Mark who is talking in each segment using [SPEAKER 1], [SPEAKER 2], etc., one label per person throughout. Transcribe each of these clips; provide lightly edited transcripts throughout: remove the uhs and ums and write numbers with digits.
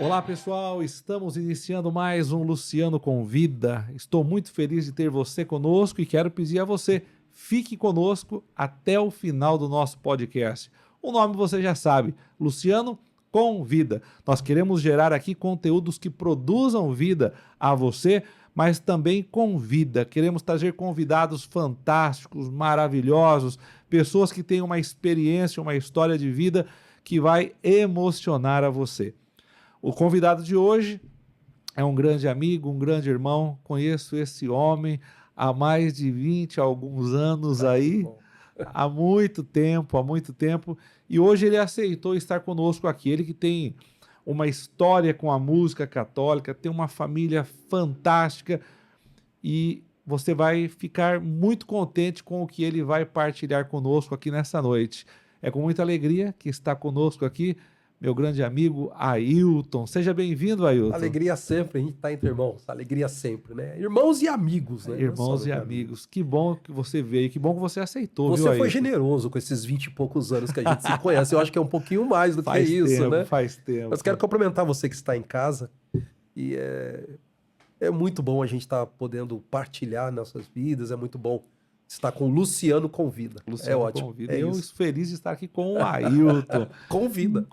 [SPEAKER 1] Olá pessoal, estamos iniciando mais um Luciano Convida. Estou muito feliz de ter você conosco e quero pedir a você, fique conosco até o final do nosso podcast. O nome você já sabe, Luciano Convida. Nós queremos gerar aqui conteúdos que produzam vida a você, mas também com vida. Queremos trazer convidados fantásticos, maravilhosos, pessoas que têm uma experiência, uma história de vida que vai emocionar a você. O convidado de hoje é um grande amigo, um grande irmão. Conheço esse homem há mais de 20 alguns anos aí, há muito tempo. E hoje ele aceitou estar conosco aqui. Ele que tem uma história com a música católica, tem uma família fantástica e você vai ficar muito contente com o que ele vai partilhar conosco aqui nessa noite. É com muita alegria que está conosco aqui meu grande amigo Ailton. Seja bem-vindo, Ailton.
[SPEAKER 2] Alegria sempre, a gente tá entre irmãos. Alegria sempre, né? Irmãos e amigos, né?
[SPEAKER 1] Irmãos e amigos. Que bom que você veio, que bom que você aceitou,
[SPEAKER 2] Você foi generoso com esses 20 e poucos anos que a gente se conhece. Eu acho que é um pouquinho mais do que isso, né?
[SPEAKER 1] Faz tempo.
[SPEAKER 2] Mas quero cumprimentar você que está em casa. E é muito bom a gente estar podendo partilhar nossas vidas. É muito bom estar com o Luciano Convida.
[SPEAKER 1] Luciano
[SPEAKER 2] é ótimo.
[SPEAKER 1] Convida. Eu feliz de estar aqui com o Ailton.
[SPEAKER 2] Convida.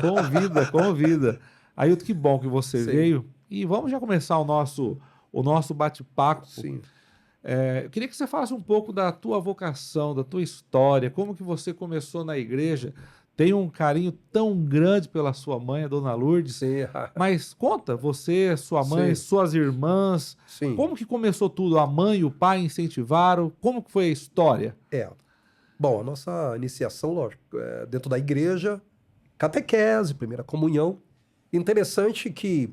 [SPEAKER 1] Ailton, que bom que você veio. E vamos já começar o nosso bate-papo.
[SPEAKER 2] Sim.
[SPEAKER 1] Eu queria que você falasse um pouco da tua vocação, da tua história, como que você começou na igreja. Tem um carinho tão grande pela sua mãe, a Dona Lourdes.
[SPEAKER 2] Sim.
[SPEAKER 1] Mas conta, você, sua mãe, suas irmãs, como que começou tudo? A mãe e o pai incentivaram? Como que foi a história?
[SPEAKER 2] Bom, a nossa iniciação, lógico, dentro da igreja, catequese, primeira comunhão. Interessante que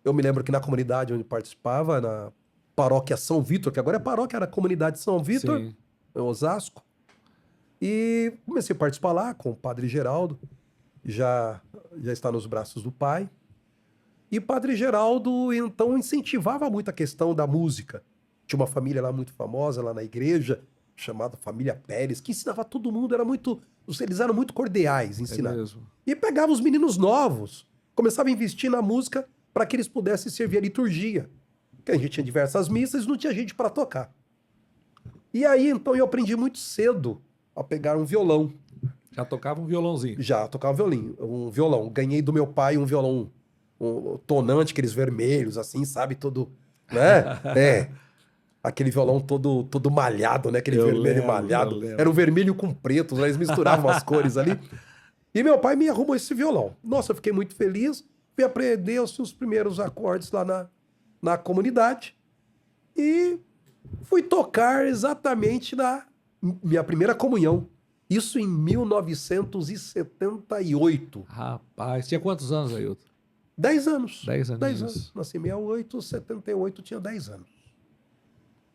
[SPEAKER 2] eu me lembro que na comunidade onde participava, na paróquia São Vitor, que agora é paróquia, era a comunidade São Vitor, em Osasco. E comecei a participar lá com o Padre Geraldo, já está nos braços do pai. E o Padre Geraldo, então, incentivava muito a questão da música. Tinha uma família lá muito famosa, lá na igreja, chamada Família Pérez, que ensinava todo mundo, eles eram muito cordiais em ensinar. E pegava os meninos novos, começava a investir na música para que eles pudessem servir a liturgia. Porque a gente tinha diversas missas e não tinha gente para tocar. E aí, então, eu aprendi muito cedo a pegar um violão.
[SPEAKER 1] Já tocava um violãozinho?
[SPEAKER 2] Já, tocava um violão. Ganhei do meu pai um violão um tonante, aqueles vermelhos, assim, sabe? Todo, né? Aquele violão todo malhado, né? Aquele vermelho malhado. Era um vermelho com preto, né? Eles misturavam as cores ali. E meu pai me arrumou esse violão. Nossa, eu fiquei muito feliz. Fui aprender os primeiros acordes lá na comunidade. E fui tocar exatamente na minha primeira comunhão. Isso em 1978.
[SPEAKER 1] Rapaz, tinha quantos anos, Ailton?
[SPEAKER 2] 10 anos.
[SPEAKER 1] 10 anos.
[SPEAKER 2] 10 anos. Nasci em 68, 78, tinha 10 anos.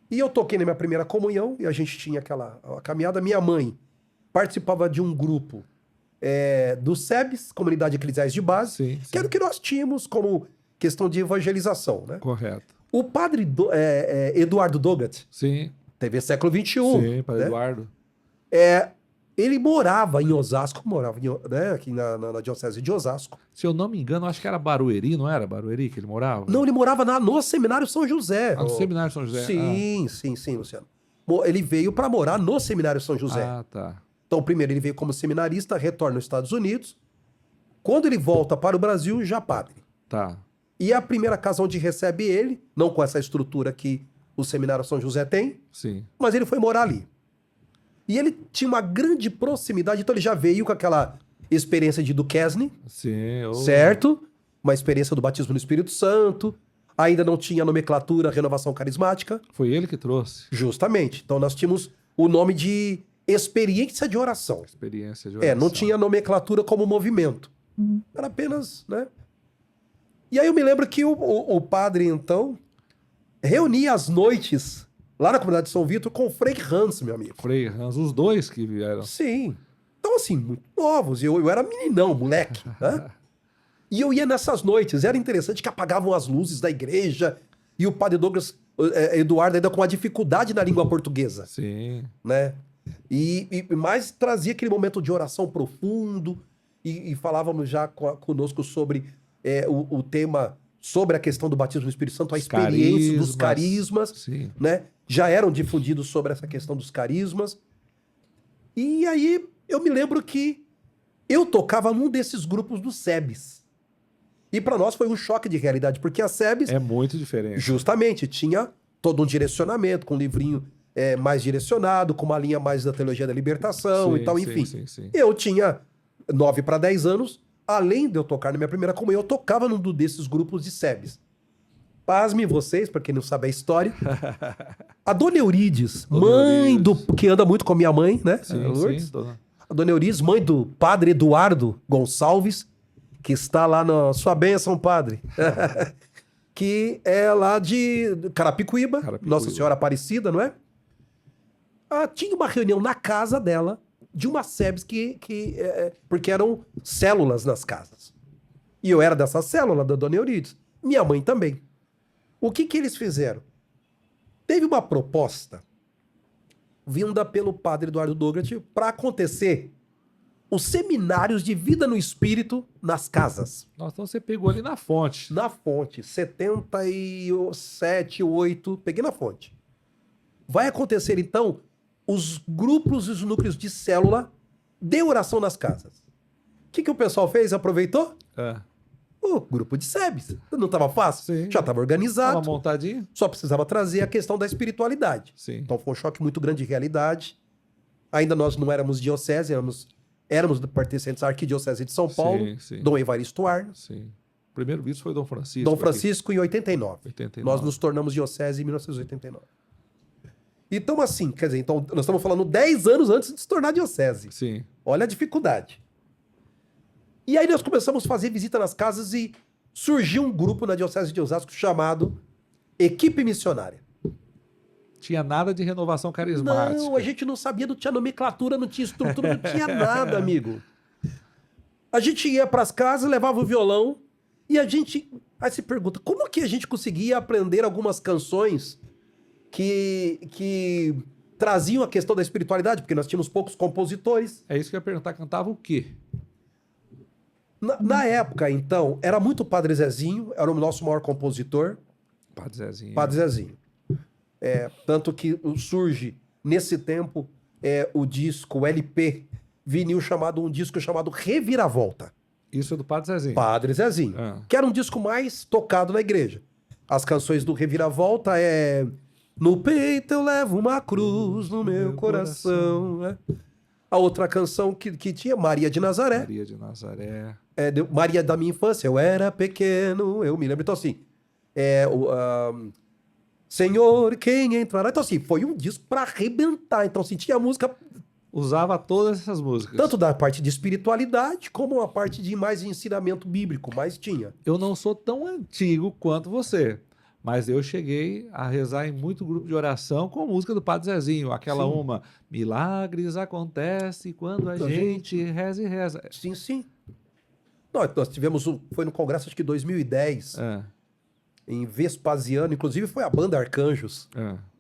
[SPEAKER 2] E eu toquei na minha primeira comunhão, e a gente tinha aquela caminhada. Minha mãe participava de um grupo do SEBS, Comunidade Eclesiais de Base, que era o que nós tínhamos como questão de evangelização, né?
[SPEAKER 1] Correto.
[SPEAKER 2] O padre Eduardo Dogat, TV Século XXI.
[SPEAKER 1] Sim, padre Eduardo.
[SPEAKER 2] Ele morava em Osasco, né, aqui na Diocese de Osasco.
[SPEAKER 1] Se eu não me engano, acho que era Barueri, não era Barueri que ele morava?
[SPEAKER 2] Não, ele morava no Seminário São José.
[SPEAKER 1] No Seminário São José.
[SPEAKER 2] Sim, Luciano. Ele veio para morar no Seminário São José.
[SPEAKER 1] Tá.
[SPEAKER 2] Então, primeiro ele veio como seminarista, retorna nos Estados Unidos. Quando ele volta para o Brasil, já padre.
[SPEAKER 1] Tá.
[SPEAKER 2] E a primeira casa onde recebe ele, não com essa estrutura que o Seminário São José tem, mas ele foi morar ali. E ele tinha uma grande proximidade, então ele já veio com aquela experiência de Duquesne, certo? Uma experiência do batismo no Espírito Santo, ainda não tinha nomenclatura renovação carismática.
[SPEAKER 1] Foi ele que trouxe.
[SPEAKER 2] Justamente. Então nós tínhamos o nome de experiência de oração.
[SPEAKER 1] Experiência de oração.
[SPEAKER 2] Não tinha nomenclatura como movimento. Era apenas, né? E aí eu me lembro que o padre, então, reunia as noites lá na comunidade de São Vitor com o Frei Hans, meu amigo.
[SPEAKER 1] Frei Hans, os dois que vieram.
[SPEAKER 2] Sim. Então, assim, muito novos. Eu era meninão, moleque, né? E eu ia nessas noites. Era interessante que apagavam as luzes da igreja e o padre Eduardo ainda com uma dificuldade na língua portuguesa. Né? Mas trazia aquele momento de oração profundo e falávamos já conosco sobre o tema sobre a questão do batismo no Espírito Santo, a
[SPEAKER 1] Os
[SPEAKER 2] experiência dos
[SPEAKER 1] carismas.
[SPEAKER 2] carismas,
[SPEAKER 1] Sim.
[SPEAKER 2] né? Já eram difundidos sobre essa questão dos carismas. E aí eu me lembro que eu tocava num desses grupos do SEBS. E para nós foi um choque de realidade, porque a SEBS,
[SPEAKER 1] É muito diferente.
[SPEAKER 2] justamente, tinha todo um direcionamento, com um livrinho mais direcionado, com uma linha mais da teologia da libertação
[SPEAKER 1] Sim,
[SPEAKER 2] e tal,
[SPEAKER 1] sim,
[SPEAKER 2] enfim.
[SPEAKER 1] sim, sim.
[SPEAKER 2] Eu tinha 9 para 10 anos, além de eu tocar na minha primeira comunhão, eu tocava num desses grupos de SEBS. Pasmem vocês, para quem não sabe a história. A Dona Eurides,
[SPEAKER 1] Dona
[SPEAKER 2] mãe do...
[SPEAKER 1] Eurides.
[SPEAKER 2] que anda muito com a minha mãe, né?
[SPEAKER 1] Sim,
[SPEAKER 2] Lourdes.
[SPEAKER 1] sim, dona.
[SPEAKER 2] A Dona Eurides, mãe do padre Eduardo Gonçalves, que está lá na sua bênção, padre. Que é lá de Carapicuíba,
[SPEAKER 1] Carapicuíba.
[SPEAKER 2] Nossa Senhora Aparecida, não é? Tinha uma reunião na casa dela, de uma SEBS porque eram células nas casas. E eu era dessa célula da Dona Eurides. Minha mãe também. O que eles fizeram? Teve uma proposta vinda pelo padre Eduardo Douglas para acontecer os seminários de vida no espírito nas casas.
[SPEAKER 1] Nossa, então você pegou ali na fonte.
[SPEAKER 2] Na fonte, 77, 8, peguei na fonte. Vai acontecer, então, os grupos e os núcleos de célula de oração nas casas. O que o pessoal fez? Aproveitou?
[SPEAKER 1] É.
[SPEAKER 2] O grupo de SEBS. Não estava fácil?
[SPEAKER 1] Sim.
[SPEAKER 2] Já estava organizado.
[SPEAKER 1] Tava montadinho?
[SPEAKER 2] Só precisava trazer a questão da espiritualidade.
[SPEAKER 1] Sim.
[SPEAKER 2] Então foi um choque muito grande de realidade. Ainda nós não éramos diocese, éramos pertencentes à Arquidiocese de São Paulo,
[SPEAKER 1] Sim, sim.
[SPEAKER 2] Dom Evaristo Arnes.
[SPEAKER 1] Sim. O primeiro bispo foi Dom Francisco.
[SPEAKER 2] Dom
[SPEAKER 1] aqui.
[SPEAKER 2] Francisco em 89.
[SPEAKER 1] 89.
[SPEAKER 2] Nós nos tornamos diocese em 1989. Então, assim, quer dizer, então, nós estamos falando 10 anos antes de se tornar diocese.
[SPEAKER 1] Sim.
[SPEAKER 2] Olha a dificuldade. E aí nós começamos a fazer visita nas casas e surgiu um grupo na diocese de Osasco chamado Equipe Missionária.
[SPEAKER 1] Tinha nada de renovação carismática.
[SPEAKER 2] Não, a gente não sabia, não tinha nomenclatura, não tinha estrutura, não tinha nada, amigo. A gente ia para as casas, levava o violão e a gente... Aí se pergunta, como que a gente conseguia aprender algumas canções que traziam a questão da espiritualidade? Porque nós tínhamos poucos compositores.
[SPEAKER 1] É isso que eu ia perguntar. Cantava o quê?
[SPEAKER 2] Na época, então, era muito o Padre Zezinho, era o nosso maior compositor,
[SPEAKER 1] Padre Zezinho.
[SPEAKER 2] Padre Zezinho. Tanto que surge, nesse tempo, o disco, o LP, vinil um disco chamado Reviravolta.
[SPEAKER 1] Isso é do Padre Zezinho.
[SPEAKER 2] Padre Zezinho. Que era um disco mais tocado na igreja. As canções do Reviravolta No peito eu levo uma cruz no meu coração. Né? A outra canção que tinha, Maria de Nazaré.
[SPEAKER 1] Maria de Nazaré.
[SPEAKER 2] Maria da minha infância, eu era pequeno, eu me lembro. Então, assim, Senhor, quem entrará? Então, assim, foi um disco para arrebentar. Então, assim, tinha música...
[SPEAKER 1] Usava todas essas músicas.
[SPEAKER 2] Tanto da parte de espiritualidade, como a parte de mais ensinamento bíblico, mais tinha.
[SPEAKER 1] Eu não sou tão antigo quanto você, mas eu cheguei a rezar em muito grupo de oração com a música do Padre Zezinho. Aquela
[SPEAKER 2] Sim.
[SPEAKER 1] uma, milagres acontecem quando a gente reza e reza.
[SPEAKER 2] Sim, sim. Nós tivemos, foi no congresso, acho que 2010, em Vespasiano, inclusive foi a banda Arcanjos,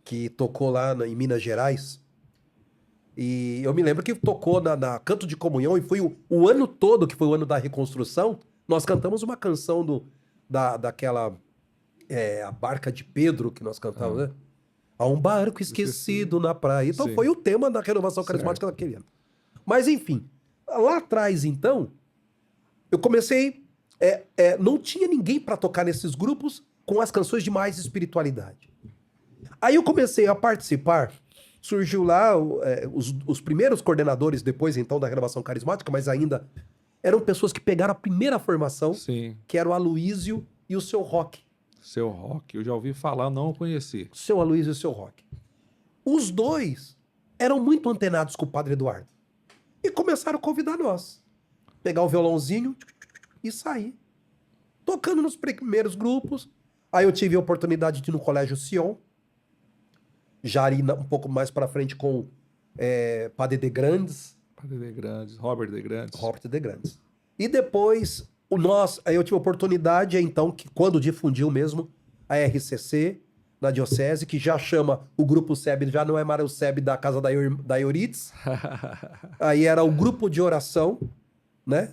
[SPEAKER 2] que tocou lá em Minas Gerais. E eu me lembro que tocou na Canto de Comunhão, e foi o ano todo, que foi o ano da reconstrução, nós cantamos uma canção daquela, a Barca de Pedro, que nós cantamos, né? Há um barco esquecido na praia. Então foi o tema da renovação carismática daquele ano. Mas enfim, lá atrás então, eu comecei, não tinha ninguém para tocar nesses grupos com as canções de mais espiritualidade. Aí eu comecei a participar, surgiu lá os primeiros coordenadores depois então da renovação carismática, mas ainda eram pessoas que pegaram a primeira formação, que era o Aloísio e o Seu Roque.
[SPEAKER 1] Seu Roque, eu já ouvi falar, não o conheci.
[SPEAKER 2] Seu Aloísio e o Seu Roque. Os dois eram muito antenados com o Padre Eduardo. E começaram a convidar nós. Pegar o violãozinho e sair. Tocando nos primeiros grupos. Aí eu tive a oportunidade de ir no Colégio Sion. Já ali um pouco mais para frente com Padre de Grandes.
[SPEAKER 1] Padre de Grandes, Robert de Grandes.
[SPEAKER 2] Robert de Grandes. E depois, aí eu tive a oportunidade, então, que quando difundiu mesmo a RCC na diocese, que já chama o grupo SEB, já não é mais o SEB da casa da Eurides. Aí era o grupo de oração, né?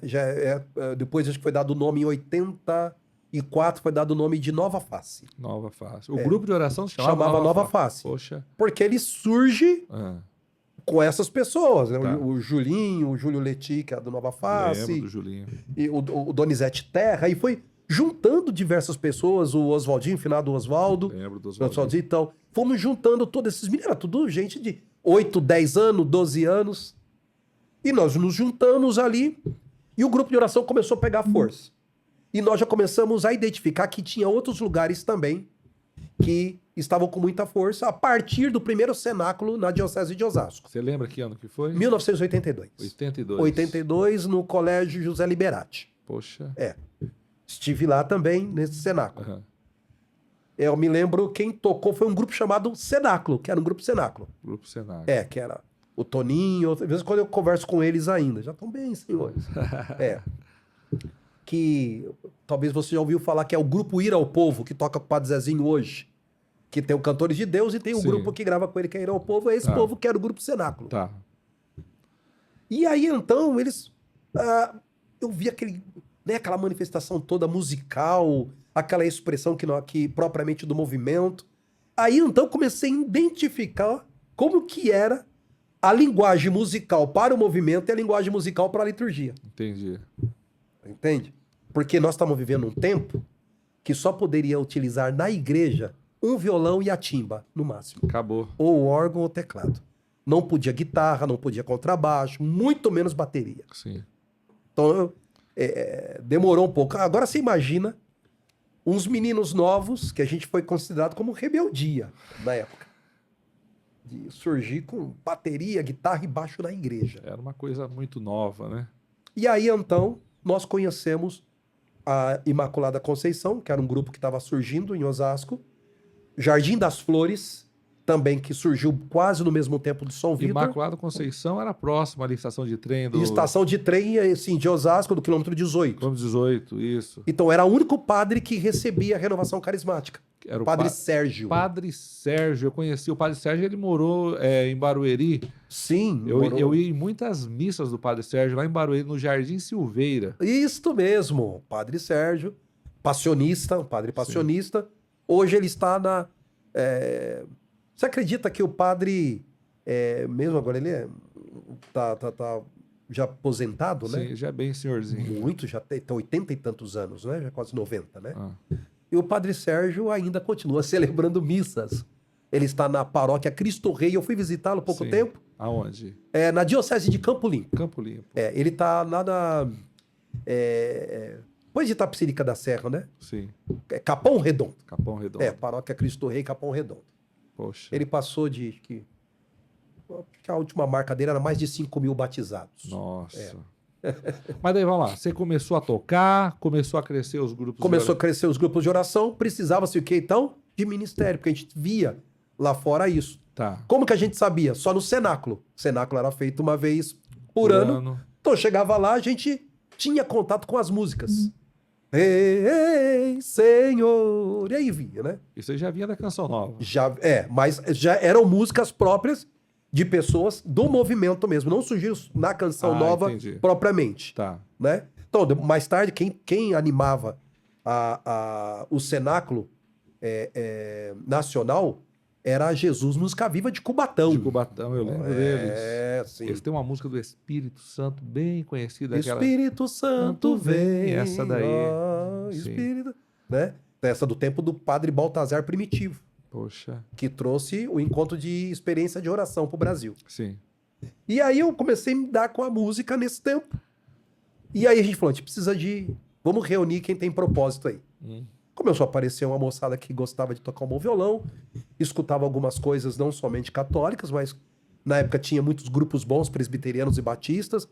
[SPEAKER 2] Depois acho que foi dado o nome em 84, foi dado o nome de Nova Face.
[SPEAKER 1] Nova Face. O grupo de oração se chamava
[SPEAKER 2] Nova Face.
[SPEAKER 1] Poxa.
[SPEAKER 2] Porque ele surge com essas pessoas, né?
[SPEAKER 1] Tá.
[SPEAKER 2] O Julinho, o Júlio Leti, que é do Nova Face.
[SPEAKER 1] Lembro do Julinho.
[SPEAKER 2] E o Donizete Terra, e foi juntando diversas pessoas, o Oswaldinho, finado Oswaldo.
[SPEAKER 1] Lembro do Oswaldinho.
[SPEAKER 2] Então, fomos juntando todos esses meninos, era tudo gente de 8, 10 anos, 12 anos. E nós nos juntamos ali, e o grupo de oração começou a pegar força. E nós já começamos a identificar que tinha outros lugares também que estavam com muita força a partir do primeiro cenáculo na Diocese de Osasco.
[SPEAKER 1] Você lembra que ano que foi?
[SPEAKER 2] 1982.
[SPEAKER 1] 82.
[SPEAKER 2] 82, no Colégio José Liberati.
[SPEAKER 1] Poxa.
[SPEAKER 2] Estive lá também, nesse cenáculo. Eu me lembro, quem tocou foi um grupo chamado Cenáculo, que era um grupo Cenáculo.
[SPEAKER 1] Grupo Cenáculo.
[SPEAKER 2] Que era o Toninho, às vezes quando eu converso com eles ainda, já estão bem, senhores. Que talvez você já ouviu falar que é o grupo Ir ao Povo, que toca com o Padre Zezinho hoje. Que tem o Cantores de Deus e tem o grupo que grava com ele, que é Ir ao Povo. É esse povo que era o grupo Cenáculo.
[SPEAKER 1] Tá.
[SPEAKER 2] E aí, então, eles... eu vi aquela manifestação toda musical, aquela expressão que propriamente do movimento. Aí, então, comecei a identificar como que era a linguagem musical para o movimento e a linguagem musical para a liturgia.
[SPEAKER 1] Entendi.
[SPEAKER 2] Entende? Porque nós estamos vivendo um tempo que só poderia utilizar na igreja um violão e a timba, no máximo.
[SPEAKER 1] Acabou.
[SPEAKER 2] Ou o órgão ou o teclado. Não podia guitarra, não podia contrabaixo, muito menos bateria.
[SPEAKER 1] Sim.
[SPEAKER 2] Então, demorou um pouco. Agora você imagina uns meninos novos, que a gente foi considerado como rebeldia na época. De surgir com bateria, guitarra e baixo na igreja.
[SPEAKER 1] Era uma coisa muito nova, né?
[SPEAKER 2] E aí, então, nós conhecemos a Imaculada Conceição, que era um grupo que estava surgindo em Osasco. Jardim das Flores, também, que surgiu quase no mesmo tempo de São Vitor.
[SPEAKER 1] Imaculada Conceição era próxima ali, estação de trem do...
[SPEAKER 2] E estação de trem, assim, de Osasco, do quilômetro 18.
[SPEAKER 1] Quilômetro 18, isso.
[SPEAKER 2] Então, era o único padre que recebia a renovação carismática.
[SPEAKER 1] Era o
[SPEAKER 2] Padre Sérgio.
[SPEAKER 1] Padre Sérgio, eu conheci o Padre Sérgio, ele morou em Barueri.
[SPEAKER 2] Sim.
[SPEAKER 1] Eu ia em muitas missas do Padre Sérgio, lá em Barueri, no Jardim Silveira.
[SPEAKER 2] Isto mesmo, Padre Sérgio, passionista, um padre passionista. Sim. Hoje ele está na... Você acredita que o padre, mesmo agora, ele tá já aposentado, né?
[SPEAKER 1] Sim, já é bem senhorzinho.
[SPEAKER 2] Muito, já tem 80 e tantos anos, né? Já quase 90, né? E o Padre Sérgio ainda continua celebrando missas. Ele está na paróquia Cristo Rei. Eu fui visitá-lo há pouco tempo.
[SPEAKER 1] Aonde?
[SPEAKER 2] Na Diocese de Campo Limpo.
[SPEAKER 1] Campo Limpo.
[SPEAKER 2] Ele está lá na... depois de Itapecerica da Serra, né?
[SPEAKER 1] Sim.
[SPEAKER 2] Capão Redondo.
[SPEAKER 1] Capão Redondo.
[SPEAKER 2] Paróquia Cristo Rei, Capão Redondo.
[SPEAKER 1] Poxa.
[SPEAKER 2] Ele passou que a última marca dele era mais de 5 mil batizados.
[SPEAKER 1] Nossa. Mas daí, vamos lá. Você começou a tocar, começou a crescer os grupos
[SPEAKER 2] Começou a crescer os grupos de oração. Precisava-se o quê, então? De ministério, porque a gente via lá fora isso.
[SPEAKER 1] Tá.
[SPEAKER 2] Como que a gente sabia? Só no cenáculo. O cenáculo era feito uma vez por ano. Então, chegava lá, a gente tinha contato com as músicas. Ei, Senhor. E aí vinha, né?
[SPEAKER 1] Isso aí já vinha da Canção Nova.
[SPEAKER 2] Mas já eram músicas próprias de pessoas do movimento mesmo. Não surgiram na Canção Nova propriamente.
[SPEAKER 1] Tá.
[SPEAKER 2] Né? Então, mais tarde, quem animava o cenáculo nacional era Jesus Música Viva de Cubatão.
[SPEAKER 1] De Cubatão, eu lembro deles.
[SPEAKER 2] Sim.
[SPEAKER 1] Eles têm uma música do Espírito Santo bem conhecida.
[SPEAKER 2] Espírito Santo vem.
[SPEAKER 1] Essa daí.
[SPEAKER 2] Espírito... Né? Essa do tempo do Padre Baltazar Primitivo.
[SPEAKER 1] Poxa.
[SPEAKER 2] Que trouxe o encontro de experiência de oração para o Brasil.
[SPEAKER 1] Sim.
[SPEAKER 2] E aí eu comecei a me dar com a música nesse tempo. E aí a gente falou, a gente precisa vamos reunir quem tem propósito aí. Começou a aparecer uma moçada que gostava de tocar um bom violão, escutava algumas coisas não somente católicas, mas na época tinha muitos grupos bons, presbiterianos e batistas,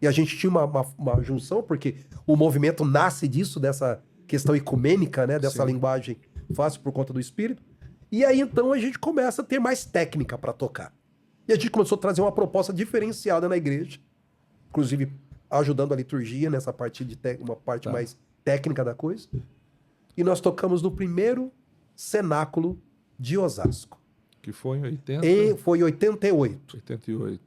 [SPEAKER 2] e a gente tinha uma junção, porque o movimento nasce disso, dessa questão ecumênica, né? Dessa linguagem fácil por conta do Espírito. E aí, então, a gente começa a ter mais técnica para tocar. E a gente começou a trazer uma proposta diferenciada na igreja, inclusive ajudando a liturgia nessa parte uma parte mais técnica da coisa. E nós tocamos no primeiro cenáculo de Osasco.
[SPEAKER 1] Que foi em 80?
[SPEAKER 2] Foi em 88.
[SPEAKER 1] 88.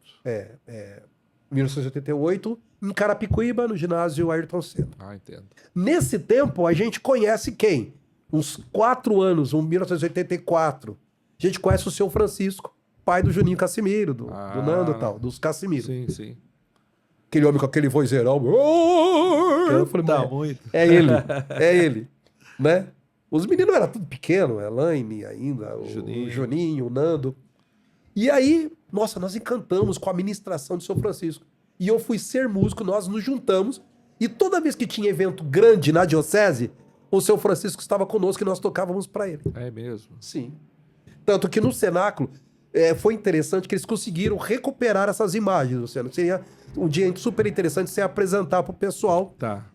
[SPEAKER 2] em 1988, em Carapicuíba, no ginásio Ayrton Senna.
[SPEAKER 1] Ah, entendo.
[SPEAKER 2] Nesse tempo, a gente conhece quem? Uns 4 anos, em 1984. A gente conhece o seu Francisco, pai do Juninho Cassimiro, do Nando e tal, dos Cassimiro.
[SPEAKER 1] Sim, sim.
[SPEAKER 2] Aquele homem com aquele vozeirão. Eu falei,
[SPEAKER 1] Tá
[SPEAKER 2] "Mano,
[SPEAKER 1] muito.
[SPEAKER 2] é ele, né? Os meninos eram tudo pequeno, Elaine ainda, o Juninho, o Nando. E aí, nossa, nós encantamos com a ministração do seu Francisco. E eu fui ser músico, nós nos juntamos. E toda vez que tinha evento grande na diocese, o seu Francisco estava conosco e nós tocávamos para ele.
[SPEAKER 1] É mesmo.
[SPEAKER 2] Sim. Tanto que no cenáculo foi interessante que eles conseguiram recuperar essas imagens, Luciano. Seria um dia super interessante você apresentar para o pessoal.
[SPEAKER 1] Tá.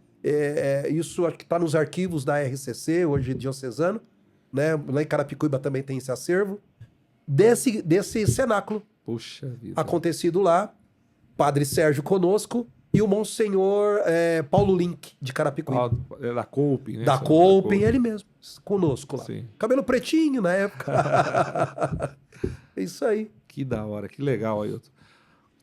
[SPEAKER 2] Isso acho que está nos arquivos da RCC, hoje diocesano, né? Lá em Carapicuíba também tem esse acervo. Desse cenáculo.
[SPEAKER 1] Puxa vida.
[SPEAKER 2] Acontecido lá, Padre Sérgio conosco e o Monsenhor Paulo Link, de Carapicuíba.
[SPEAKER 1] É da Couping, né?
[SPEAKER 2] Da Couping, ele mesmo, conosco lá.
[SPEAKER 1] Sim.
[SPEAKER 2] Cabelo pretinho na época. É isso aí.
[SPEAKER 1] Que da hora, que legal, Ailton.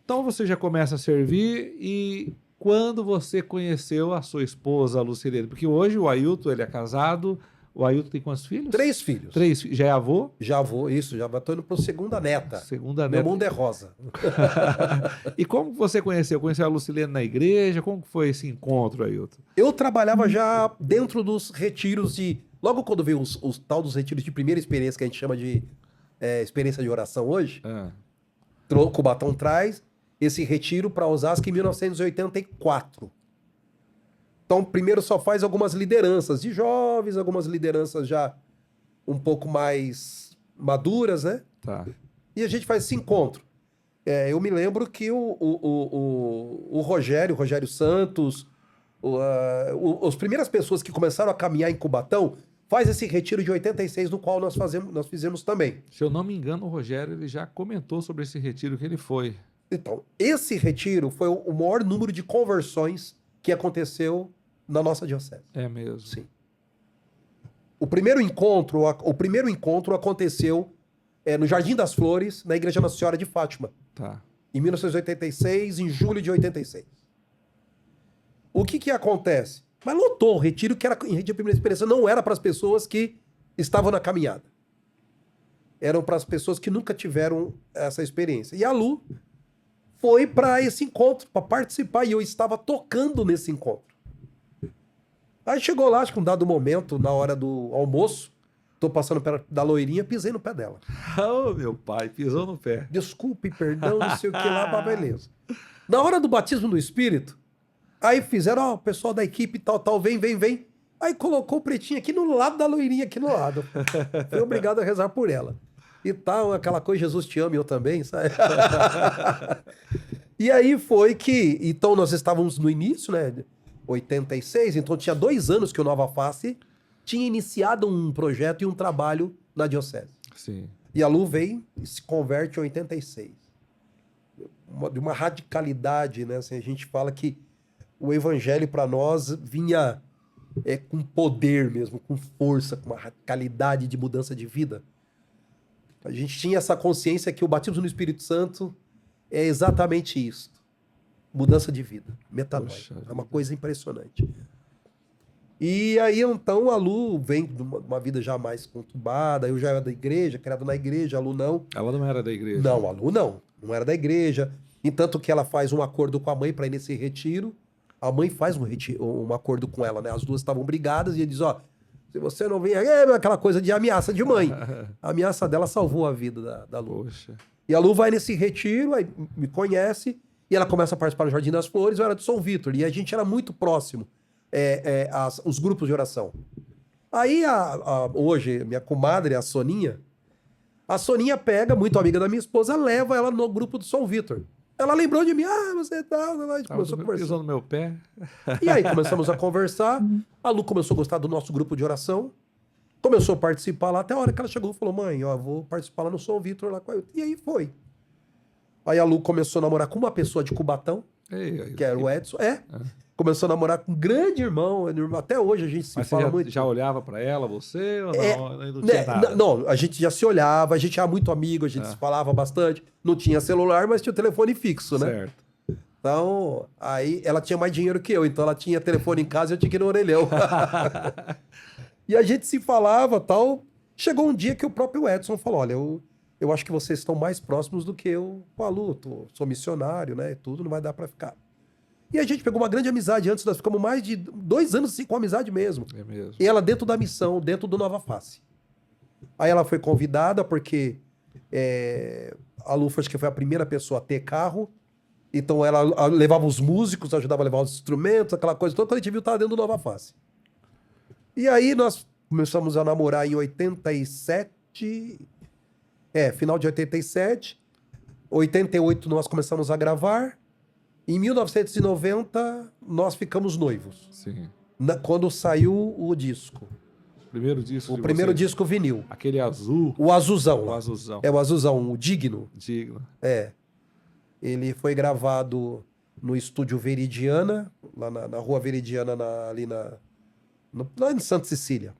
[SPEAKER 1] Então você já começa a servir e quando você conheceu a sua esposa, a Lucilene? Porque hoje o Ailton, ele é casado. O Ailton tem quantos filhos?
[SPEAKER 2] 3 filhos.
[SPEAKER 1] 3 filhos. Já é avô?
[SPEAKER 2] Já vou, isso, já estou indo para segunda neta.
[SPEAKER 1] Segunda
[SPEAKER 2] Meu
[SPEAKER 1] neta.
[SPEAKER 2] mundo é rosa.
[SPEAKER 1] E como você conheceu? Conheceu a Lucilene na igreja? Como foi esse encontro, Ailton?
[SPEAKER 2] Eu trabalhava já dentro dos retiros de... Logo quando veio os tal dos retiros de primeira experiência, que a gente chama de experiência de oração hoje, o Batão traz esse retiro para Osasco em 1984. Então, primeiro só faz algumas lideranças de jovens, algumas lideranças já um pouco mais maduras, né?
[SPEAKER 1] Tá.
[SPEAKER 2] E a gente faz esse encontro. Eu me lembro que o Rogério Santos, as primeiras pessoas que começaram a caminhar em Cubatão, faz esse retiro de 86, no qual nós fizemos também.
[SPEAKER 1] Se eu não me engano, o Rogério ele já comentou sobre esse retiro que ele foi.
[SPEAKER 2] Então, esse retiro foi o maior número de conversões que aconteceu na nossa diocese.
[SPEAKER 1] É mesmo?
[SPEAKER 2] Sim. O primeiro encontro aconteceu no Jardim das Flores, na Igreja Nossa Senhora de Fátima.
[SPEAKER 1] Tá.
[SPEAKER 2] Em 1986, em julho de 86. O que acontece? Mas lotou o retiro, que era em retiro de primeira experiência, não era para as pessoas que estavam na caminhada. Eram para as pessoas que nunca tiveram essa experiência. E a Lu foi para esse encontro, para participar, e eu estava tocando nesse encontro. Aí chegou lá, acho que um dado momento, na hora do almoço, tô passando perto da loirinha, pisei no pé dela.
[SPEAKER 1] Oh, meu pai, pisou no pé.
[SPEAKER 2] Desculpe, perdão, não sei o que lá, mas beleza. Na hora do batismo do Espírito, aí fizeram, o pessoal da equipe tal, vem. Aí colocou o pretinho aqui no lado da loirinha, aqui no lado. Fui obrigado a rezar por ela. E tal, aquela coisa, Jesus te ama e eu também, sabe? E aí foi que, então nós estávamos no início, né? 86, então tinha 2 anos que o Nova Face tinha iniciado um projeto e um trabalho na diocese.
[SPEAKER 1] Sim.
[SPEAKER 2] E a Lu vem e se converte em 86. De uma radicalidade, né? Assim, a gente fala que o evangelho para nós vinha com poder mesmo, com força, com uma radicalidade de mudança de vida. A gente tinha essa consciência que o batismo no Espírito Santo é exatamente isso. Mudança de vida, metanoia. É uma coisa impressionante. E aí, então, a Lu vem de uma vida já mais conturbada. Eu já era da igreja, criado na igreja, a Lu não.
[SPEAKER 1] Ela não era da igreja?
[SPEAKER 2] Não, a Lu não era da igreja. E tanto que ela faz um acordo com a mãe para ir nesse retiro. A mãe faz um acordo com ela, né? As duas estavam brigadas e ele diz, se você não vem aqui, aquela coisa de ameaça de mãe. A ameaça dela salvou a vida da Lu.
[SPEAKER 1] Poxa.
[SPEAKER 2] E a Lu vai nesse retiro, aí me conhece, e ela começa a participar do Jardim das Flores. Eu era de São Vítor, e a gente era muito próximo, os grupos de oração. Aí, hoje, minha comadre, a Soninha pega, muito amiga da minha esposa, leva ela no grupo do São Vítor. Ela lembrou de mim, você tá... A gente começou a conversar.
[SPEAKER 1] Pisou no meu pé.
[SPEAKER 2] E aí começamos a conversar, a Lu começou a gostar do nosso grupo de oração, começou a participar lá, até a hora que ela chegou e falou, mãe, vou participar lá no São Vítor, lá com a... E aí foi. Aí a Lu começou a namorar com uma pessoa de Cubatão, que era o Edson. Começou a namorar com um grande irmão. Até hoje a gente se fala muito.
[SPEAKER 1] Já olhava pra ela, você? Ou não tinha nada?
[SPEAKER 2] Não, a gente já se olhava, a gente era muito amigo, a gente se falava bastante. Não tinha celular, mas tinha o telefone fixo, né?
[SPEAKER 1] Certo.
[SPEAKER 2] Então, aí ela tinha mais dinheiro que eu, então ela tinha telefone em casa e eu tinha que ir no orelhão. E a gente se falava, tal. Chegou um dia que o próprio Edson falou: olha, eu acho que vocês estão mais próximos do que eu com a Lu. Sou missionário, né? Tudo não vai dar pra ficar. E a gente pegou uma grande amizade antes, nós ficamos mais de 2 anos assim, com amizade mesmo.
[SPEAKER 1] É mesmo.
[SPEAKER 2] E ela dentro da missão, dentro do Nova Face. Aí ela foi convidada porque a Lu acho que foi a primeira pessoa a ter carro. Então ela levava os músicos, ajudava a levar os instrumentos, aquela coisa toda. Quando a gente viu, estava dentro do Nova Face. E aí nós começamos a namorar em 87. Final de 87. 88 nós começamos a gravar. Em 1990 nós ficamos noivos.
[SPEAKER 1] Sim.
[SPEAKER 2] Quando saiu o disco.
[SPEAKER 1] Primeiro disco.
[SPEAKER 2] O primeiro disco vinil.
[SPEAKER 1] Aquele azul.
[SPEAKER 2] O azulzão.
[SPEAKER 1] O azulzão.
[SPEAKER 2] É o azulzão, o Digno.
[SPEAKER 1] Digno.
[SPEAKER 2] Ele foi gravado no estúdio Veridiana, lá na Rua Veridiana, lá em Santa Cecília.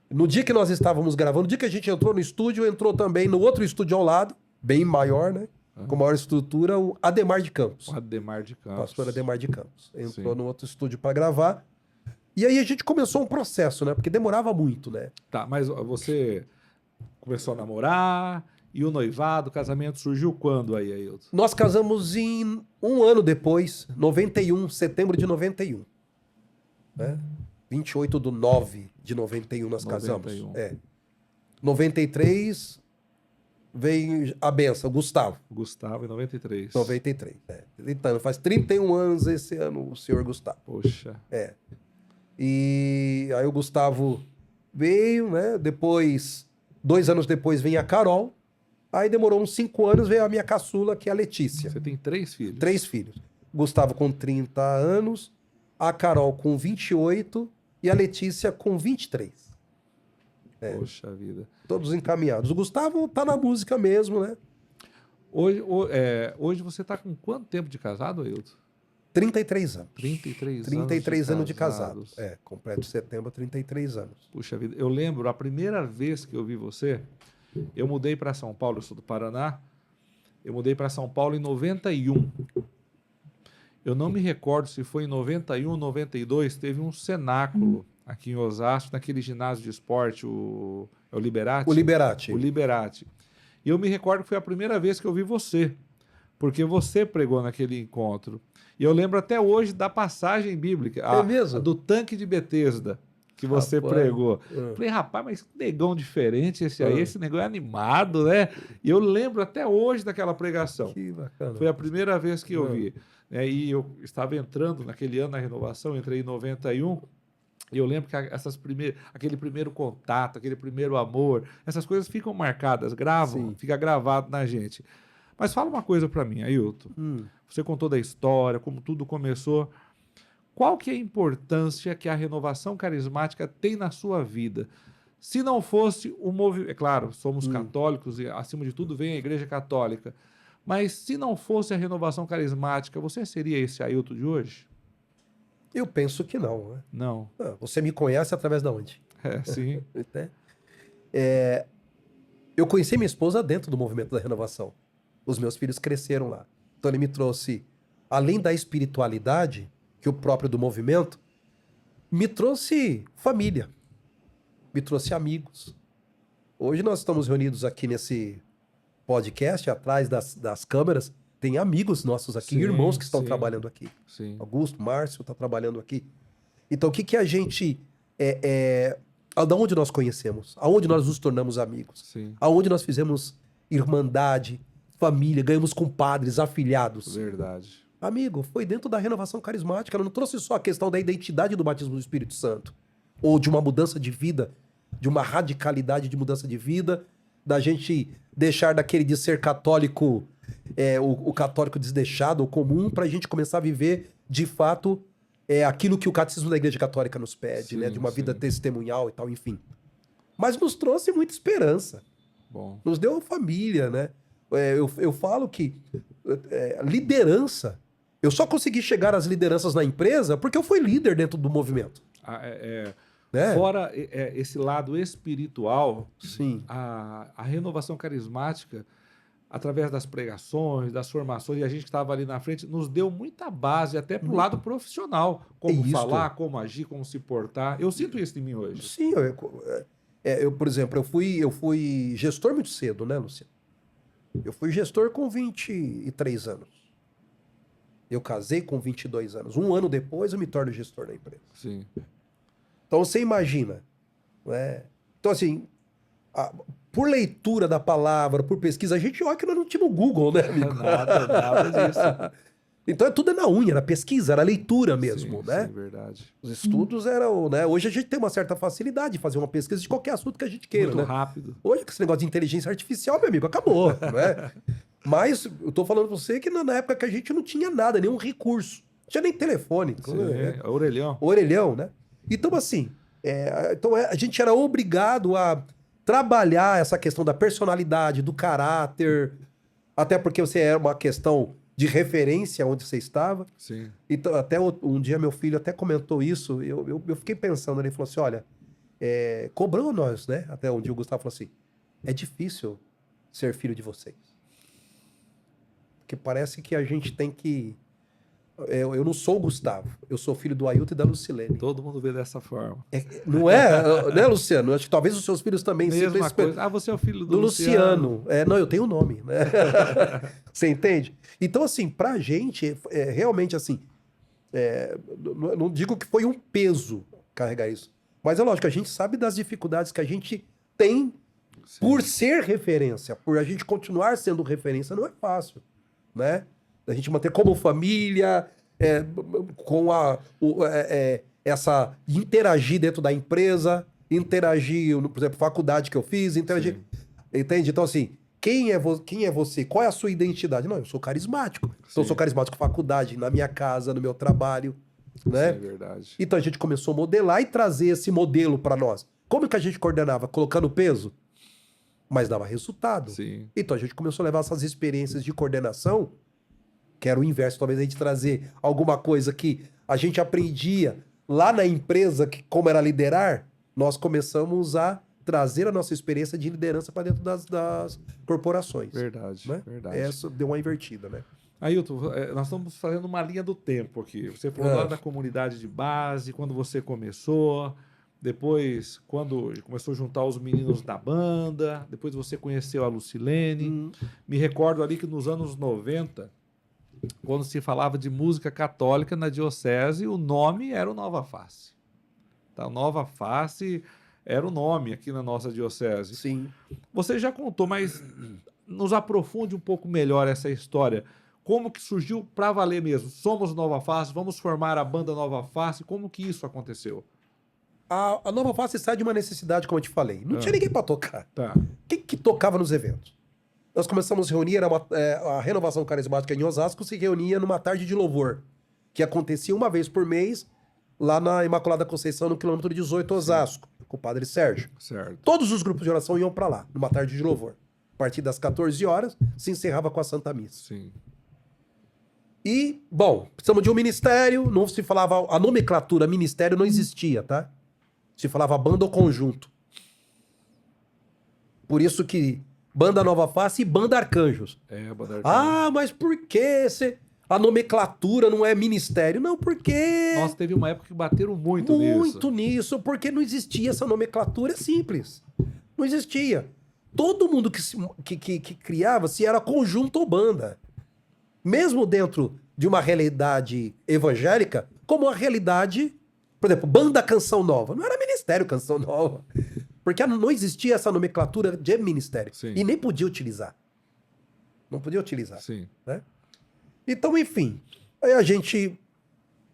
[SPEAKER 2] No dia que nós estávamos gravando, no dia que a gente entrou no estúdio, entrou também no outro estúdio ao lado, bem maior, né? Com maior estrutura, o Ademar de Campos.
[SPEAKER 1] O Ademar de Campos.
[SPEAKER 2] Pastor Ademar de Campos. Entrou
[SPEAKER 1] Sim.
[SPEAKER 2] no outro estúdio para gravar. E aí a gente começou um processo, né? Porque demorava muito, né?
[SPEAKER 1] Tá, mas você começou a namorar e o noivado, o casamento surgiu quando aí, Ailton?
[SPEAKER 2] Nós casamos em um ano depois, 91, setembro de 91. Né? 28/9/91 nós casamos. 93 veio a benção, Gustavo.
[SPEAKER 1] Gustavo em 93.
[SPEAKER 2] 93. Então, faz 31 anos esse ano o senhor Gustavo.
[SPEAKER 1] Poxa.
[SPEAKER 2] E aí o Gustavo veio, né? Depois, 2 anos depois, vem a Carol. Aí demorou uns 5 anos, veio a minha caçula, que é a Letícia.
[SPEAKER 1] Você tem 3 filhos?
[SPEAKER 2] 3 filhos. Gustavo com 30 anos, a Carol com 28 e a Letícia com 23.
[SPEAKER 1] Poxa vida.
[SPEAKER 2] Todos encaminhados. O Gustavo tá na música mesmo, né?
[SPEAKER 1] Hoje você tá com quanto tempo de casado, Ailton?
[SPEAKER 2] 33 anos.
[SPEAKER 1] 33
[SPEAKER 2] anos de casados. Completo de setembro, 33 anos.
[SPEAKER 1] Puxa vida. Eu lembro, a primeira vez que eu vi você, eu mudei para São Paulo, eu sou do Paraná, eu mudei para São Paulo em 91. Eu não me recordo se foi em 91 ou 92, teve um cenáculo aqui em Osasco, naquele ginásio de esporte, o Liberati.
[SPEAKER 2] O Liberati.
[SPEAKER 1] O Liberati. E eu me recordo que foi a primeira vez que eu vi você, porque você pregou naquele encontro. E eu lembro até hoje da passagem bíblica,
[SPEAKER 2] mesmo?
[SPEAKER 1] do tanque de Betesda, que você pregou. Falei, rapaz, mas que negão diferente esse aí, esse negão é animado, né? E eu lembro até hoje daquela pregação.
[SPEAKER 2] Que bacana.
[SPEAKER 1] Foi a primeira vez que eu vi. E eu estava entrando naquele ano na renovação, entrei em 91, e eu lembro que aquele primeiro contato, aquele primeiro amor, essas coisas ficam marcadas, fica gravado na gente. Mas fala uma coisa para mim, Ailton. Você contou da história, como tudo começou. Qual que é a importância que a renovação carismática tem na sua vida? Se não fosse o movimento... É claro, somos católicos e, acima de tudo, vem a Igreja Católica. Mas se não fosse a renovação carismática, você seria esse Ailton de hoje?
[SPEAKER 2] Eu penso que não. Né?
[SPEAKER 1] Não.
[SPEAKER 2] Você me conhece através de onde?
[SPEAKER 1] Sim.
[SPEAKER 2] Eu conheci minha esposa dentro do movimento da renovação. Os meus filhos cresceram lá. Então ele me trouxe, além da espiritualidade, que o próprio do movimento, me trouxe família, me trouxe amigos. Hoje nós estamos reunidos aqui nesse podcast, atrás das câmeras, tem amigos nossos aqui, irmãos que estão trabalhando aqui.
[SPEAKER 1] Sim.
[SPEAKER 2] Augusto, Márcio está trabalhando aqui. Então o que a gente... Da onde nós conhecemos? Aonde nós nos tornamos amigos?
[SPEAKER 1] Sim.
[SPEAKER 2] Aonde nós fizemos irmandade, família, ganhamos compadres, afilhados.
[SPEAKER 1] Verdade.
[SPEAKER 2] Amigo, foi dentro da renovação carismática. Ela não trouxe só a questão da identidade do batismo do Espírito Santo, ou de uma mudança de vida, de uma radicalidade de mudança de vida, da gente deixar daquele de ser católico, o católico desdeixado, ou comum, para a gente começar a viver, de fato, aquilo que o catecismo da Igreja Católica nos pede, né? De uma vida testemunhal e tal, enfim. Mas nos trouxe muita esperança.
[SPEAKER 1] Bom.
[SPEAKER 2] Nos deu família, né? Eu falo que liderança... Eu só consegui chegar às lideranças na empresa porque eu fui líder dentro do movimento.
[SPEAKER 1] Fora esse lado espiritual,
[SPEAKER 2] sim,
[SPEAKER 1] a renovação carismática, através das pregações, das formações, e a gente que estava ali na frente, nos deu muita base até para o lado profissional. Como
[SPEAKER 2] isso.
[SPEAKER 1] falar, como agir, como se portar. Eu sinto isso em mim hoje.
[SPEAKER 2] Sim, por exemplo, eu fui gestor muito cedo, né, Luciano? Eu fui gestor com 23 anos. Eu casei com 22 anos. Um ano depois eu me torno gestor da empresa.
[SPEAKER 1] Sim.
[SPEAKER 2] Então você imagina, né? Então assim, por leitura da palavra, por pesquisa, a gente olha que nós não tínhamos Google, né, amigo?
[SPEAKER 1] Nada disso.
[SPEAKER 2] Então tudo é na unha, era pesquisa, era leitura mesmo,
[SPEAKER 1] Sim,
[SPEAKER 2] né?
[SPEAKER 1] sim, verdade.
[SPEAKER 2] Os estudos eram, né? Hoje a gente tem uma certa facilidade de fazer uma pesquisa de qualquer assunto que a gente queira,
[SPEAKER 1] Muito
[SPEAKER 2] né?
[SPEAKER 1] rápido.
[SPEAKER 2] Hoje, com esse negócio de inteligência artificial, meu amigo, acabou, né? Mas eu tô falando pra você que na época que a gente não tinha nada, nenhum recurso. Não tinha nem telefone.
[SPEAKER 1] Sim, orelhão.
[SPEAKER 2] Orelhão, né? Então, assim, a gente era obrigado a trabalhar essa questão da personalidade, do caráter, até porque você era uma questão de referência onde você estava.
[SPEAKER 1] Sim.
[SPEAKER 2] Então, até um dia meu filho até comentou isso, eu fiquei pensando, ele falou assim, olha, cobrou nós, né? Até um dia o Gustavo falou assim, é difícil ser filho de vocês. Porque parece que a gente tem que... Eu não sou o Gustavo, eu sou filho do Ailton e da Lucilene.
[SPEAKER 1] Todo mundo vê dessa forma.
[SPEAKER 2] Não é, né, Luciano? Acho que talvez os seus filhos também sintam
[SPEAKER 1] Mesma coisa. Ah, você é o filho do
[SPEAKER 2] Luciano. Não, eu tenho o nome, né? Você entende? Então, assim, pra gente, realmente, assim, não digo que foi um peso carregar isso, mas é lógico, a gente sabe das dificuldades que a gente tem por ser referência, por a gente continuar sendo referência, não é fácil, né? A gente manter como família, com interagir dentro da empresa, interagir, por exemplo, faculdade que eu fiz, interagir. Entende? Então, assim, quem é você? Qual é a sua identidade? Não, eu sou carismático. Então, eu sou carismático na faculdade, na minha casa, no meu trabalho. Né?
[SPEAKER 1] Sim, é verdade.
[SPEAKER 2] Então, a gente começou a modelar e trazer esse modelo para nós. Como que a gente coordenava? Colocando peso? Mas dava resultado.
[SPEAKER 1] Sim.
[SPEAKER 2] Então, a gente começou a levar essas experiências de coordenação, que era o inverso, talvez a gente trazer alguma coisa que a gente aprendia lá na empresa, que como era liderar, nós começamos a trazer a nossa experiência de liderança para dentro das corporações.
[SPEAKER 1] Verdade,
[SPEAKER 2] né?
[SPEAKER 1] verdade.
[SPEAKER 2] Essa deu uma invertida, né?
[SPEAKER 1] Ailton, nós estamos fazendo uma linha do tempo aqui. Você falou lá da comunidade de base, quando você começou, depois quando começou a juntar os meninos da banda, depois você conheceu a Lucilene. Me recordo ali que nos anos 90, quando se falava de música católica na diocese, o nome era o Nova Face. Tá? Nova Face era o nome aqui na nossa diocese.
[SPEAKER 2] Sim.
[SPEAKER 1] Você já contou, mas nos aprofunde um pouco melhor essa história. Como que surgiu para valer mesmo? Somos Nova Face, vamos formar a banda Nova Face. Como que isso aconteceu?
[SPEAKER 2] A Nova Face sai de uma necessidade, como eu te falei. Não tinha ninguém para tocar.
[SPEAKER 1] Tá.
[SPEAKER 2] Quem que tocava nos eventos? Nós começamos a reunir, a Renovação Carismática em Osasco se reunia numa tarde de louvor, que acontecia uma vez por mês, lá na Imaculada Conceição, no quilômetro 18, Osasco, com o Padre Sérgio.
[SPEAKER 1] Certo.
[SPEAKER 2] Todos os grupos de oração iam para lá, numa tarde de louvor. A partir das 14 horas, se encerrava com a Santa Missa.
[SPEAKER 1] Sim.
[SPEAKER 2] E, bom, precisamos de um ministério, não se falava, a nomenclatura ministério não existia, tá? Se falava banda ou conjunto. Por isso que Banda Nova Face e Banda Arcanjos.
[SPEAKER 1] Banda Arcanjos.
[SPEAKER 2] Ah, mas por que a nomenclatura não é ministério? Não, porque...
[SPEAKER 1] Nossa, teve uma época que bateram muito nisso.
[SPEAKER 2] Muito nisso, porque não existia essa nomenclatura simples. Não existia. Todo mundo que criava, se era conjunto ou banda. Mesmo dentro de uma realidade evangélica, como a realidade, por exemplo, Banda Canção Nova. Não era ministério Canção Nova. Porque não existia essa nomenclatura de ministério.
[SPEAKER 1] Sim.
[SPEAKER 2] E nem podia utilizar. Não podia utilizar.
[SPEAKER 1] Sim.
[SPEAKER 2] Né? Então, enfim. Aí a gente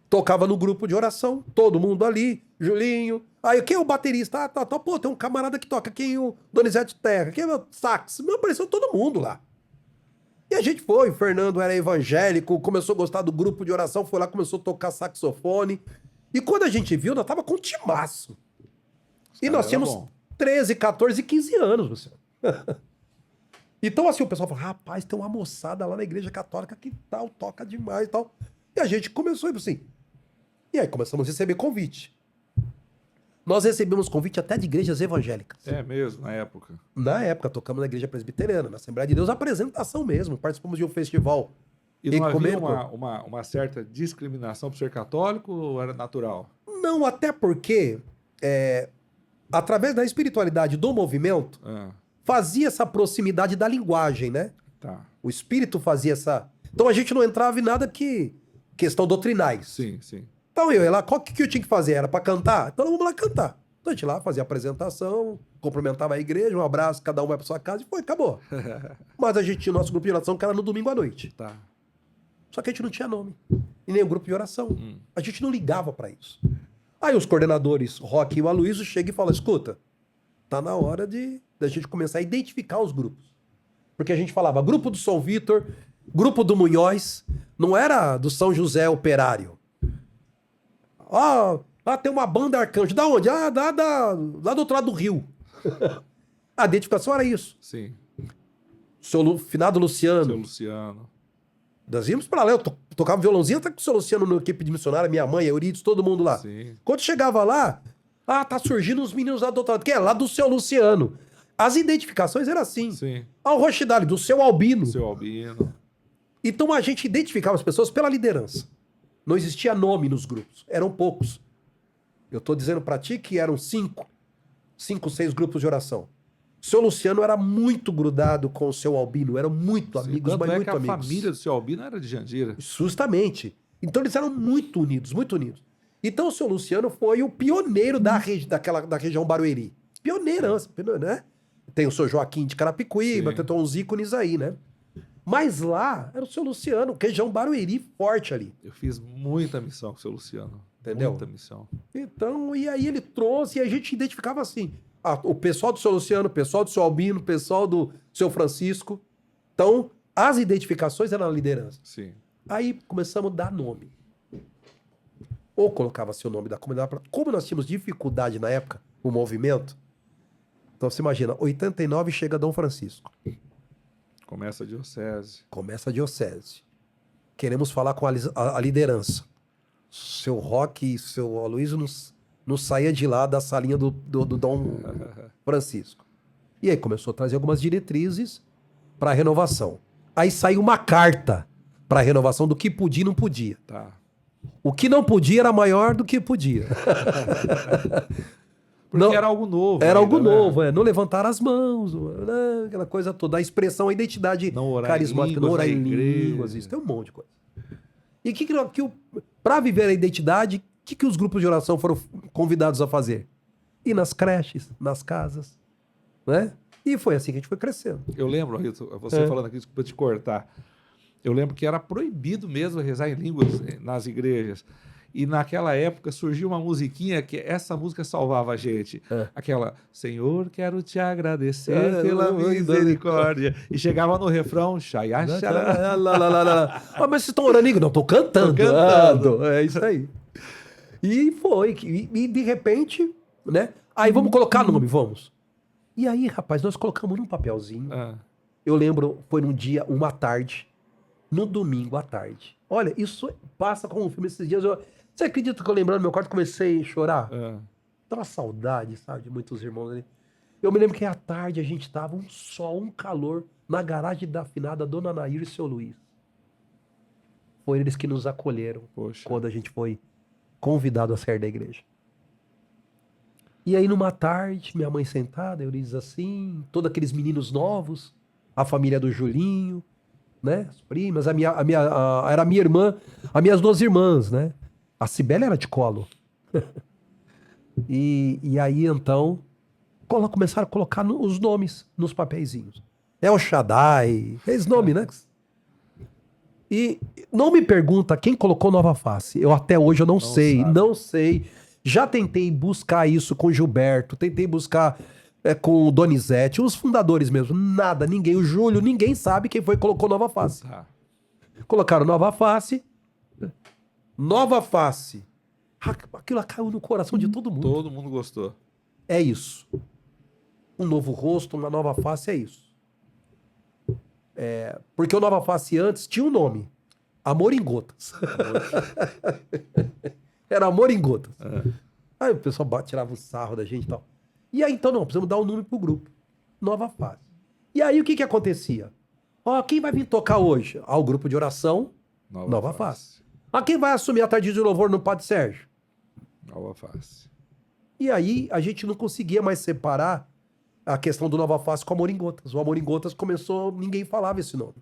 [SPEAKER 2] tocava no grupo de oração, todo mundo ali, Julinho. Aí quem é o baterista? Pô, tem um camarada que toca. Quem é o Donizete Terra? Quem é o sax? Apareceu todo mundo lá. E a gente foi, o Fernando era evangélico, começou a gostar do grupo de oração, foi lá, começou a tocar saxofone. E quando a gente viu, nós tava com um timaço. E nós tínhamos 13, 14, 15 anos, Luciano. Então, assim, o pessoal falou, rapaz, tem uma moçada lá na igreja católica que tal, toca demais e tal. E a gente começou a ir assim. E aí começamos a receber convite. Nós recebemos convite até de igrejas evangélicas.
[SPEAKER 1] É mesmo, na época.
[SPEAKER 2] Na época, tocamos na igreja presbiteriana, na Assembleia de Deus, apresentação mesmo. Participamos de um festival.
[SPEAKER 1] E não havia
[SPEAKER 2] ecumênico.
[SPEAKER 1] uma certa discriminação por ser católico ou era natural?
[SPEAKER 2] Não, até porque, através da espiritualidade do movimento, fazia essa proximidade da linguagem, né?
[SPEAKER 1] Tá.
[SPEAKER 2] O espírito fazia essa... Então a gente não entrava em nada que... questão doutrinais.
[SPEAKER 1] Sim, sim.
[SPEAKER 2] Então eu ia lá, o que eu tinha que fazer? Era pra cantar? Então vamos lá cantar. Então a gente ia lá, fazia a apresentação, cumprimentava a igreja, um abraço, cada um vai pra sua casa e foi, acabou. Mas a gente tinha o nosso grupo de oração que era no domingo à noite.
[SPEAKER 1] Tá.
[SPEAKER 2] Só que a gente não tinha nome. E nem o grupo de oração. A gente não ligava pra isso. Aí os coordenadores, o Roque e o Aloysio, chegam e falam, escuta, tá na hora da gente começar a identificar os grupos. Porque a gente falava grupo do São Vítor, grupo do Munhoz, não era do São José Operário. Lá tem uma banda Arcanjo. Da onde? Lá do outro lado do rio. A identificação era isso.
[SPEAKER 1] Sim.
[SPEAKER 2] Seu finado Luciano.
[SPEAKER 1] Seu Luciano.
[SPEAKER 2] Nós íamos pra lá, eu tocava violãozinho, até com o seu Luciano na equipe de missionária, minha mãe, Euridice, todo mundo lá.
[SPEAKER 1] Sim.
[SPEAKER 2] Quando chegava lá, tá surgindo os meninos lá do outro lado, que é lá do seu Luciano. As identificações eram assim.
[SPEAKER 1] Sim.
[SPEAKER 2] O Rochidale, do seu Albino.
[SPEAKER 1] Seu Albino.
[SPEAKER 2] Então a gente identificava as pessoas pela liderança. Não existia nome nos grupos, eram poucos. Eu tô dizendo pra ti que eram 5, 6 grupos de oração. O seu Luciano era muito grudado com o seu Albino, eram muito amigos, mas muito
[SPEAKER 1] que a
[SPEAKER 2] amigos.
[SPEAKER 1] família do seu Albino era de Jandira.
[SPEAKER 2] Justamente. Então eles eram muito unidos, muito unidos. Então o seu Luciano foi o pioneiro da região Barueri. Pioneirança, né? Tem o seu Joaquim de Carapicuíba, tem uns ícones aí, né? Mas lá era o seu Luciano, região Barueri forte ali.
[SPEAKER 1] Eu fiz muita missão com o seu Luciano.
[SPEAKER 2] Entendeu?
[SPEAKER 1] Muita missão.
[SPEAKER 2] Então, e aí ele trouxe, e a gente identificava assim. O pessoal do seu Luciano, o pessoal do seu Albino, o pessoal do seu Francisco. Então, as identificações eram a liderança.
[SPEAKER 1] Sim.
[SPEAKER 2] Aí começamos a dar nome. Ou colocava seu nome da comunidade. Como nós tínhamos dificuldade na época, o movimento. Então você imagina, 89 chega Dom Francisco.
[SPEAKER 1] Começa a diocese.
[SPEAKER 2] Começa a diocese. Queremos falar com a liderança. Seu Roque e seu Aloysio não saía de lá da salinha do Dom Francisco. E aí começou a trazer algumas diretrizes para renovação. Aí saiu uma carta para renovação do que podia e não podia.
[SPEAKER 1] Tá.
[SPEAKER 2] O que não podia era maior do que podia.
[SPEAKER 1] Porque
[SPEAKER 2] não,
[SPEAKER 1] era algo novo.
[SPEAKER 2] Era
[SPEAKER 1] ainda,
[SPEAKER 2] algo
[SPEAKER 1] né?
[SPEAKER 2] novo, não levantar as mãos, né? Aquela coisa toda, a expressão, a identidade carismática, não orar em línguas, isso tem um monte de coisa. E para viver a identidade, o que os grupos de oração foram convidados a fazer? Ir nas creches, nas casas, né? E foi assim que a gente foi crescendo.
[SPEAKER 1] Eu lembro, Rito, você falando aqui, desculpa te cortar. Eu lembro que era proibido mesmo rezar em línguas nas igrejas. E naquela época surgiu uma musiquinha que essa música salvava a gente. Aquela, Senhor, quero te agradecer pela misericórdia. E chegava no refrão, xaiá, xará.
[SPEAKER 2] Mas vocês estão orando em... Não, estou cantando.
[SPEAKER 1] Tô cantando.
[SPEAKER 2] É isso aí. E foi. E de repente, né? Aí vamos colocar nome, vamos. E aí, rapaz, nós colocamos num papelzinho. Eu lembro, foi num dia, uma tarde, no domingo à tarde. Olha, isso passa como um filme esses dias. Você acredita que eu lembrando no meu quarto comecei a chorar? Dá uma saudade, sabe, de muitos irmãos ali. Eu me lembro que à tarde a gente tava um sol, um calor, na garagem da afinada Dona Nair e seu Luiz. Foram eles que nos acolheram.
[SPEAKER 1] Poxa.
[SPEAKER 2] Quando a gente foi convidado a sair da igreja. E aí numa tarde, minha mãe sentada, eu disse assim, todos aqueles meninos novos, a família do Julinho, né? As primas, era a minha irmã, as minhas 2 irmãs, né? A Cibele era de colo. e aí, então, começaram a colocar os nomes nos papeizinhos. El Shaddai, esse nome, né? E não me pergunta quem colocou Nova Face. Eu até hoje eu não sei, não sei. Já tentei buscar isso com Gilberto, tentei buscar com o Donizete, os fundadores mesmo. Nada, ninguém. O Júlio, ninguém sabe quem foi que colocou Nova Face. Colocaram Nova Face. Nova Face. Aquilo caiu no coração de todo mundo.
[SPEAKER 1] Todo mundo gostou.
[SPEAKER 2] É isso. Um novo rosto, uma nova face, é isso. Porque o Nova Face antes tinha um nome. Amor em Gotas. Era Amor em Gotas. Aí o pessoal tirava o sarro da gente e tal. E aí, então, não, precisamos dar um nome pro grupo. Nova Fase. E aí, o que que acontecia? Ó, quem vai vir tocar hoje? Ah, o grupo de oração, Nova Face. Ah, quem vai assumir a tarde de louvor no Padre Sérgio?
[SPEAKER 1] Nova Face.
[SPEAKER 2] E aí, a gente não conseguia mais separar a questão do Nova Face com o Amor em Gotas. O Amor em Gotas começou, ninguém falava esse nome.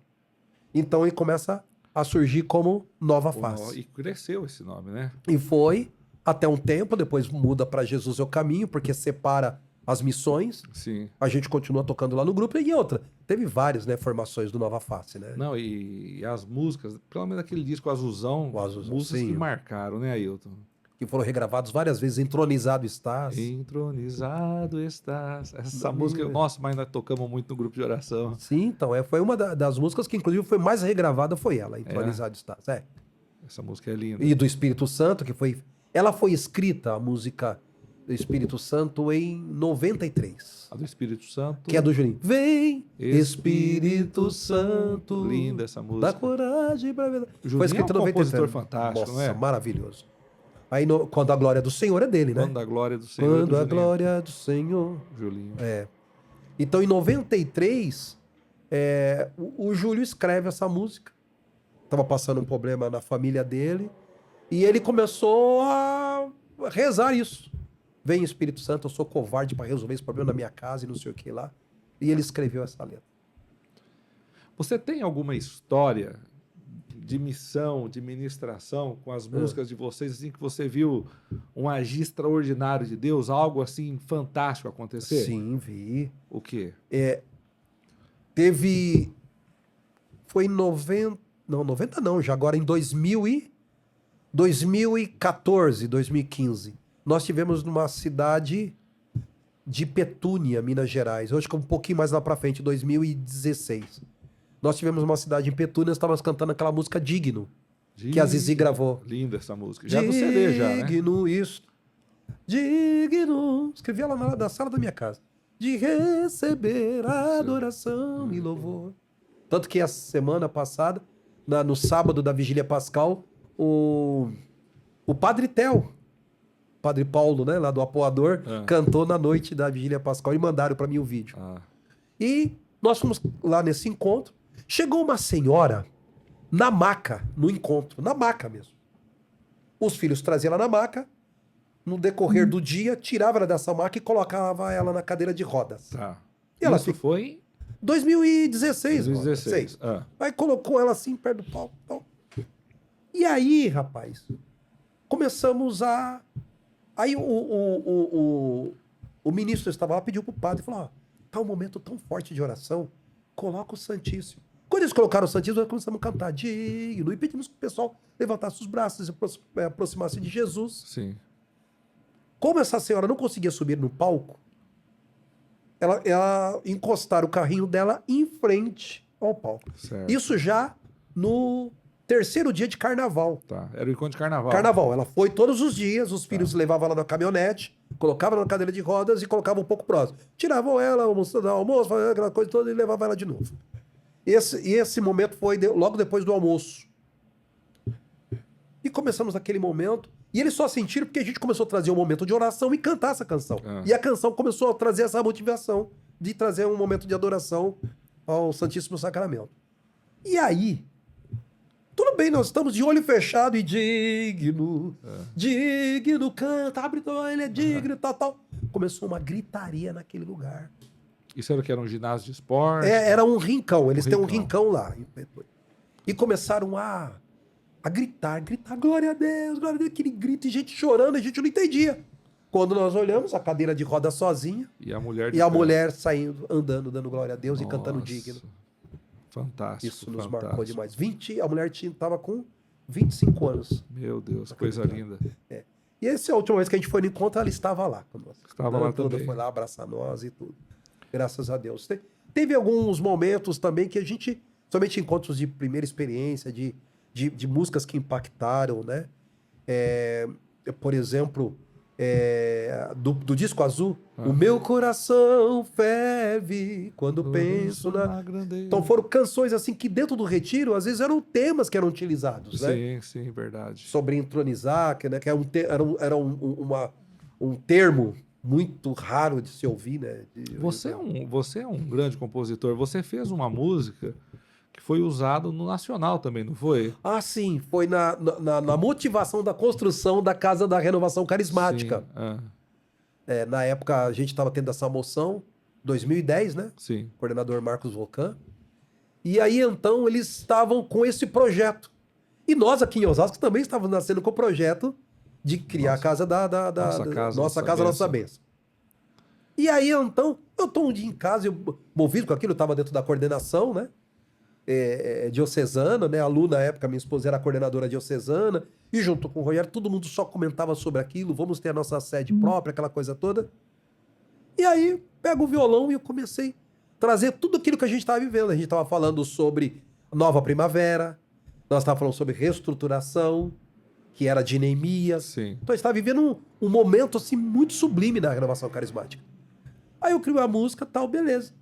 [SPEAKER 2] Então, ele começa a surgir como Nova Face.
[SPEAKER 1] E cresceu esse nome, né?
[SPEAKER 2] E foi até um tempo, depois muda para Jesus é o Caminho, porque separa as missões.
[SPEAKER 1] Sim.
[SPEAKER 2] A gente continua tocando lá no grupo. E outra, teve várias, né, formações do Nova Face, né?
[SPEAKER 1] Não, e as músicas, pelo menos aquele disco Azulzão, músicas
[SPEAKER 2] sim.
[SPEAKER 1] que marcaram, né, Ailton?
[SPEAKER 2] Que foram regravados várias vezes, Entronizado Estás.
[SPEAKER 1] Entronizado estás. Essa música, nossa, mas nós tocamos muito no grupo de oração.
[SPEAKER 2] Sim, então, foi uma das músicas que inclusive foi mais regravada, foi ela, Entronizado Estás. É.
[SPEAKER 1] Essa música é linda.
[SPEAKER 2] E do Espírito Santo, ela foi escrita, a música do Espírito Santo, em 93.
[SPEAKER 1] A do Espírito Santo.
[SPEAKER 2] Que é do Julinho. Vem, Espírito Santo.
[SPEAKER 1] Linda essa música.
[SPEAKER 2] Dá coragem pra ver.
[SPEAKER 1] Foi escrita em 93. Compositor fantástico,
[SPEAKER 2] nossa,
[SPEAKER 1] não é?
[SPEAKER 2] Maravilhoso. Aí, quando a glória do Senhor é dele, né?
[SPEAKER 1] Quando a glória do Senhor.
[SPEAKER 2] Quando a glória do Senhor.
[SPEAKER 1] Julinho.
[SPEAKER 2] É. Então, em 93, o Júlio escreve essa música. Tava passando um problema na família dele. E ele começou a rezar isso. Vem Espírito Santo, eu sou covarde para resolver esse problema na minha casa e não sei o que lá. E ele escreveu essa letra.
[SPEAKER 1] Você tem alguma história de missão, de ministração com as músicas de vocês, assim, que você viu um agir extraordinário de Deus, algo assim fantástico acontecer?
[SPEAKER 2] Sim, vi.
[SPEAKER 1] O quê?
[SPEAKER 2] Teve... Foi em 90... Não, 90 não, já agora em 2014, 2015. Nós tivemos numa cidade de Petúnia, Minas Gerais. Eu acho que um pouquinho mais lá pra frente, 2016. Nós tivemos uma cidade em Petúnia, estávamos cantando aquela música Digno, que a Zizi gravou.
[SPEAKER 1] Linda essa música. Já do CD já, né?
[SPEAKER 2] Digno, isso. Digno. Escrevi ela na sala da minha casa. De receber adoração e louvor. Tanto que a semana passada, no sábado da Vigília Pascal, o Padre Theo, Padre Paulo, né, lá do Apoador, cantou na noite da Vigília Pascal e mandaram para mim o vídeo. E nós fomos lá nesse encontro. Chegou uma senhora na maca, no encontro, na maca mesmo. Os filhos traziam ela na maca, no decorrer do dia, tirava ela dessa maca e colocava ela na cadeira de rodas.
[SPEAKER 1] Tá.
[SPEAKER 2] E ela
[SPEAKER 1] Isso foi?
[SPEAKER 2] 2016.
[SPEAKER 1] 2016.
[SPEAKER 2] Aí colocou ela assim, perto do palco. Então. E aí, rapaz, começamos a... Aí o ministro estava lá, pediu pro padre, falou, ó, tá um momento tão forte de oração, coloca o Santíssimo. Quando eles colocaram o Santíssimo, nós começamos a cantar digno, e pedimos que o pessoal levantasse os braços e aproximasse de Jesus.
[SPEAKER 1] Sim.
[SPEAKER 2] Como essa senhora não conseguia subir no palco, ela encostaram o carrinho dela em frente ao palco.
[SPEAKER 1] Certo.
[SPEAKER 2] Isso já no terceiro dia de carnaval.
[SPEAKER 1] Tá. Era o encontro de carnaval.
[SPEAKER 2] Carnaval. Ela foi todos os dias, os filhos levavam ela na caminhonete, colocavam ela na cadeira de rodas e colocavam um pouco próximo. Tiravam ela, almoço, faziam aquela coisa toda e levavam ela de novo. Esse momento foi logo depois do almoço. E começamos naquele momento. E eles só sentiram porque a gente começou a trazer um momento de oração e cantar essa canção. E a canção começou a trazer essa motivação de trazer um momento de adoração ao Santíssimo Sacramento. E aí, tudo bem, nós estamos de olho fechado e digno, canta, abre tua, ele é digno, tal. Começou uma gritaria naquele lugar.
[SPEAKER 1] Isso era o que? Era um ginásio de esporte?
[SPEAKER 2] Era um rincão, eles têm um rincão lá. E começaram a gritar, glória a Deus, aquele grito e gente chorando, a gente não entendia. Quando nós olhamos, a cadeira de roda sozinha.
[SPEAKER 1] E a mulher
[SPEAKER 2] mulher saindo, andando, dando glória a Deus. Nossa, e cantando digno.
[SPEAKER 1] Fantástico.
[SPEAKER 2] Isso nos marcou demais. A mulher estava com 25 anos.
[SPEAKER 1] Meu Deus, coisa linda.
[SPEAKER 2] E essa é a última vez que a gente foi no encontro, ela estava lá conosco.
[SPEAKER 1] Estava lá também.
[SPEAKER 2] Foi lá abraçar nós e tudo. Graças a Deus. Teve alguns momentos também que a gente, somente encontros de primeira experiência, de músicas que impactaram, né? Por exemplo, do disco azul, o meu coração ferve quando penso na grandeza. Então foram canções assim que dentro do retiro, às vezes eram temas que eram utilizados, né?
[SPEAKER 1] Sim, verdade.
[SPEAKER 2] Sobre entronizar, que era um termo muito raro de se ouvir, né?
[SPEAKER 1] Você é um grande compositor. Você fez uma música que foi usada no Nacional também, não foi?
[SPEAKER 2] Ah, sim, foi na motivação da construção da Casa da Renovação Carismática.
[SPEAKER 1] Sim,
[SPEAKER 2] Na época a gente estava tendo essa moção, 2010, né?
[SPEAKER 1] sim.
[SPEAKER 2] Coordenador Marcos Volcan. E aí então eles estavam com esse projeto. E nós aqui em Osasco também estávamos nascendo com o projeto de criar a Casa Nossa Casa, Nossa Bênção. E aí então, eu estou um dia em casa, eu, movido com aquilo, eu estava dentro da coordenação, né? Diocesana, né? A Lu, na época, minha esposa era coordenadora diocesana, e junto com o Rogério, todo mundo só comentava sobre aquilo, vamos ter a nossa sede própria, aquela coisa toda. E aí, pego o violão e eu comecei a trazer tudo aquilo que a gente estava vivendo. A gente estava falando sobre nova primavera, nós estávamos falando sobre reestruturação, que era de Neemias.
[SPEAKER 1] Sim.
[SPEAKER 2] Então a gente estava vivendo um momento assim muito sublime na renovação carismática. Aí eu crio a música, tal, beleza.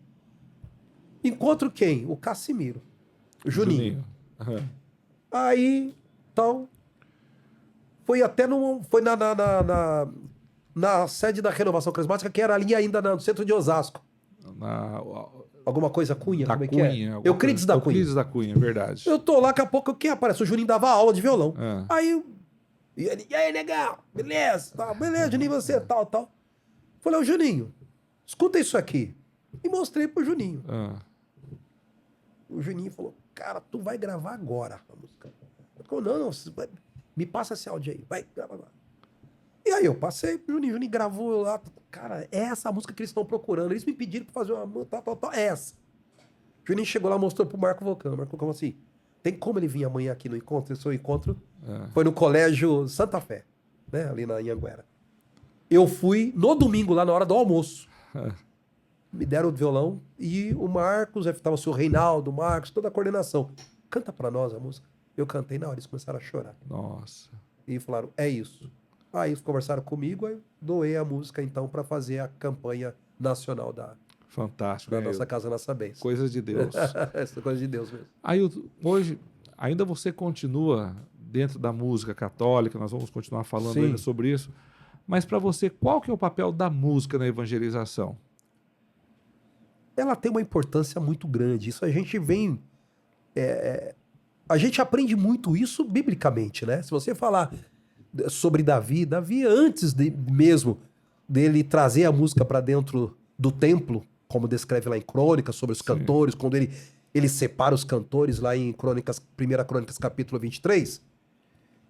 [SPEAKER 2] Encontro quem? O Cassimiro. O Juninho.
[SPEAKER 1] Uhum.
[SPEAKER 2] Aí, tal. Foi até foi na sede da Renovação Carismática, que era ali ainda no centro de Osasco. Alguma coisa Cunha?
[SPEAKER 1] Da
[SPEAKER 2] como é
[SPEAKER 1] Cunha,
[SPEAKER 2] que é? Euclides da Cunha.
[SPEAKER 1] Euclides da Cunha, verdade.
[SPEAKER 2] Eu tô lá, daqui a pouco, quem aparece? O Juninho dava aula de violão.
[SPEAKER 1] Ah.
[SPEAKER 2] Aí, e aí, legal, beleza, tal, beleza, Juninho, você, tal. Falei, ô Juninho, escuta isso aqui. E mostrei pro Juninho. O Juninho falou, cara, tu vai gravar agora a música. Eu falei, não, me passa esse áudio aí, vai, grava agora. E aí eu passei pro Juninho, gravou lá, cara, é essa a música que eles estão procurando. Eles me pediram pra fazer uma música, tal, é essa. O Juninho chegou lá, mostrou pro Marco Volcan. O Marco Volcan falou assim, tem como ele vir amanhã aqui no encontro? Esse seu encontro foi no Colégio Santa Fé, né, ali na Anhanguera. Eu fui no domingo, lá na hora do almoço. Me deram o violão e o Marcos, aí tava o seu Reinaldo, o Marcos, toda a coordenação. Canta pra nós a música. Eu cantei na hora, eles começaram a chorar.
[SPEAKER 1] Nossa.
[SPEAKER 2] E falaram, é isso. Aí eles conversaram comigo, aí doei a música então para fazer a campanha nacional
[SPEAKER 1] Fantástico,
[SPEAKER 2] da Nossa Casa, Nossa Bênção.
[SPEAKER 1] Coisas de Deus.
[SPEAKER 2] Essa coisa de Deus mesmo.
[SPEAKER 1] Ailton, hoje, ainda você continua dentro da música católica, nós vamos continuar falando
[SPEAKER 2] Sim.
[SPEAKER 1] ainda sobre isso, mas para você, qual que é o papel da música na evangelização?
[SPEAKER 2] Ela tem uma importância muito grande. Isso a gente vem... a gente aprende muito isso biblicamente, né? Se você falar sobre Davi antes mesmo dele trazer a música para dentro do templo, como descreve lá em Crônicas, sobre os cantores, quando ele separa os cantores lá em Crônicas, 1 Crônicas capítulo 23.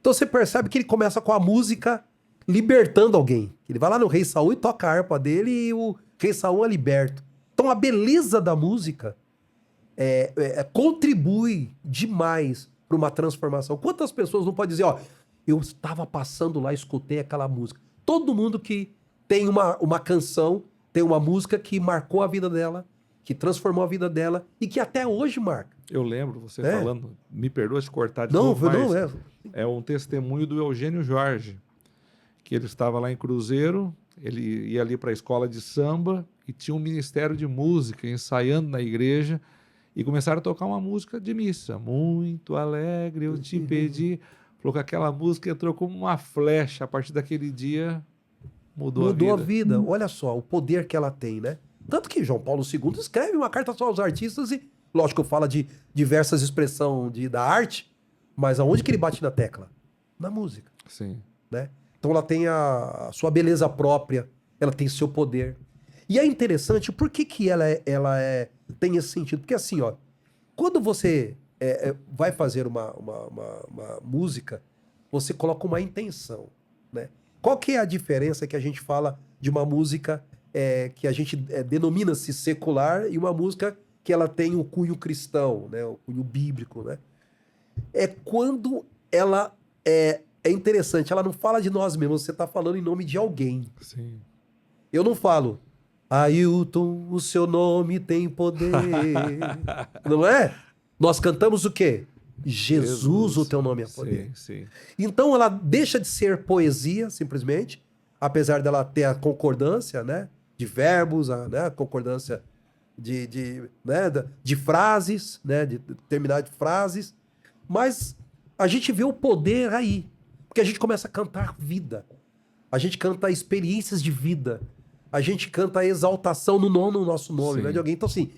[SPEAKER 2] Então você percebe que ele começa com a música libertando alguém. Ele vai lá no rei Saul e toca a harpa dele e o rei Saul é liberto. Então a beleza da música contribui demais para uma transformação. Quantas pessoas não podem dizer, ó, eu estava passando lá, escutei aquela música. Todo mundo que tem uma canção, tem uma música que marcou a vida dela, que transformou a vida dela e que até hoje marca.
[SPEAKER 1] Eu lembro você falando, me perdoa de cortar de
[SPEAKER 2] não,
[SPEAKER 1] novo, mas
[SPEAKER 2] não,
[SPEAKER 1] é um testemunho do Eugênio Jorge, que ele estava lá em Cruzeiro, ele ia ali para a escola de samba e tinha um ministério de música ensaiando na igreja e começaram a tocar uma música de missa. Muito alegre eu te pedi. Falou que aquela música entrou como uma flecha. A partir daquele dia, mudou
[SPEAKER 2] a vida. Olha só, o poder que ela tem, né? Tanto que João Paulo II escreve uma carta só aos artistas e, lógico, fala de diversas expressões da arte, mas aonde que ele bate na tecla? Na música.
[SPEAKER 1] Sim.
[SPEAKER 2] Né? Então ela tem a sua beleza própria, ela tem seu poder. E é interessante, por que ela tem esse sentido? Porque assim, ó, quando você vai fazer uma música, você coloca uma intenção, né? Qual que é a diferença que a gente fala de uma música que a gente denomina-se secular e uma música que ela tem o cunho cristão, né? O cunho bíblico, né? É quando ela é interessante, ela não fala de nós mesmos, você está falando em nome de alguém.
[SPEAKER 1] Sim.
[SPEAKER 2] Eu não falo, Ailton, o seu nome tem poder. Não é? Nós cantamos o quê? Jesus, o teu nome é poder.
[SPEAKER 1] Sim.
[SPEAKER 2] Então ela deixa de ser poesia, simplesmente, apesar dela ter a concordância, né, de verbos, a concordância de frases, né, de determinadas frases, mas a gente vê o poder aí, porque a gente começa a cantar vida. A gente canta experiências de vida. A gente canta a exaltação no nosso nome,
[SPEAKER 1] Sim.
[SPEAKER 2] né, de alguém. Então, assim,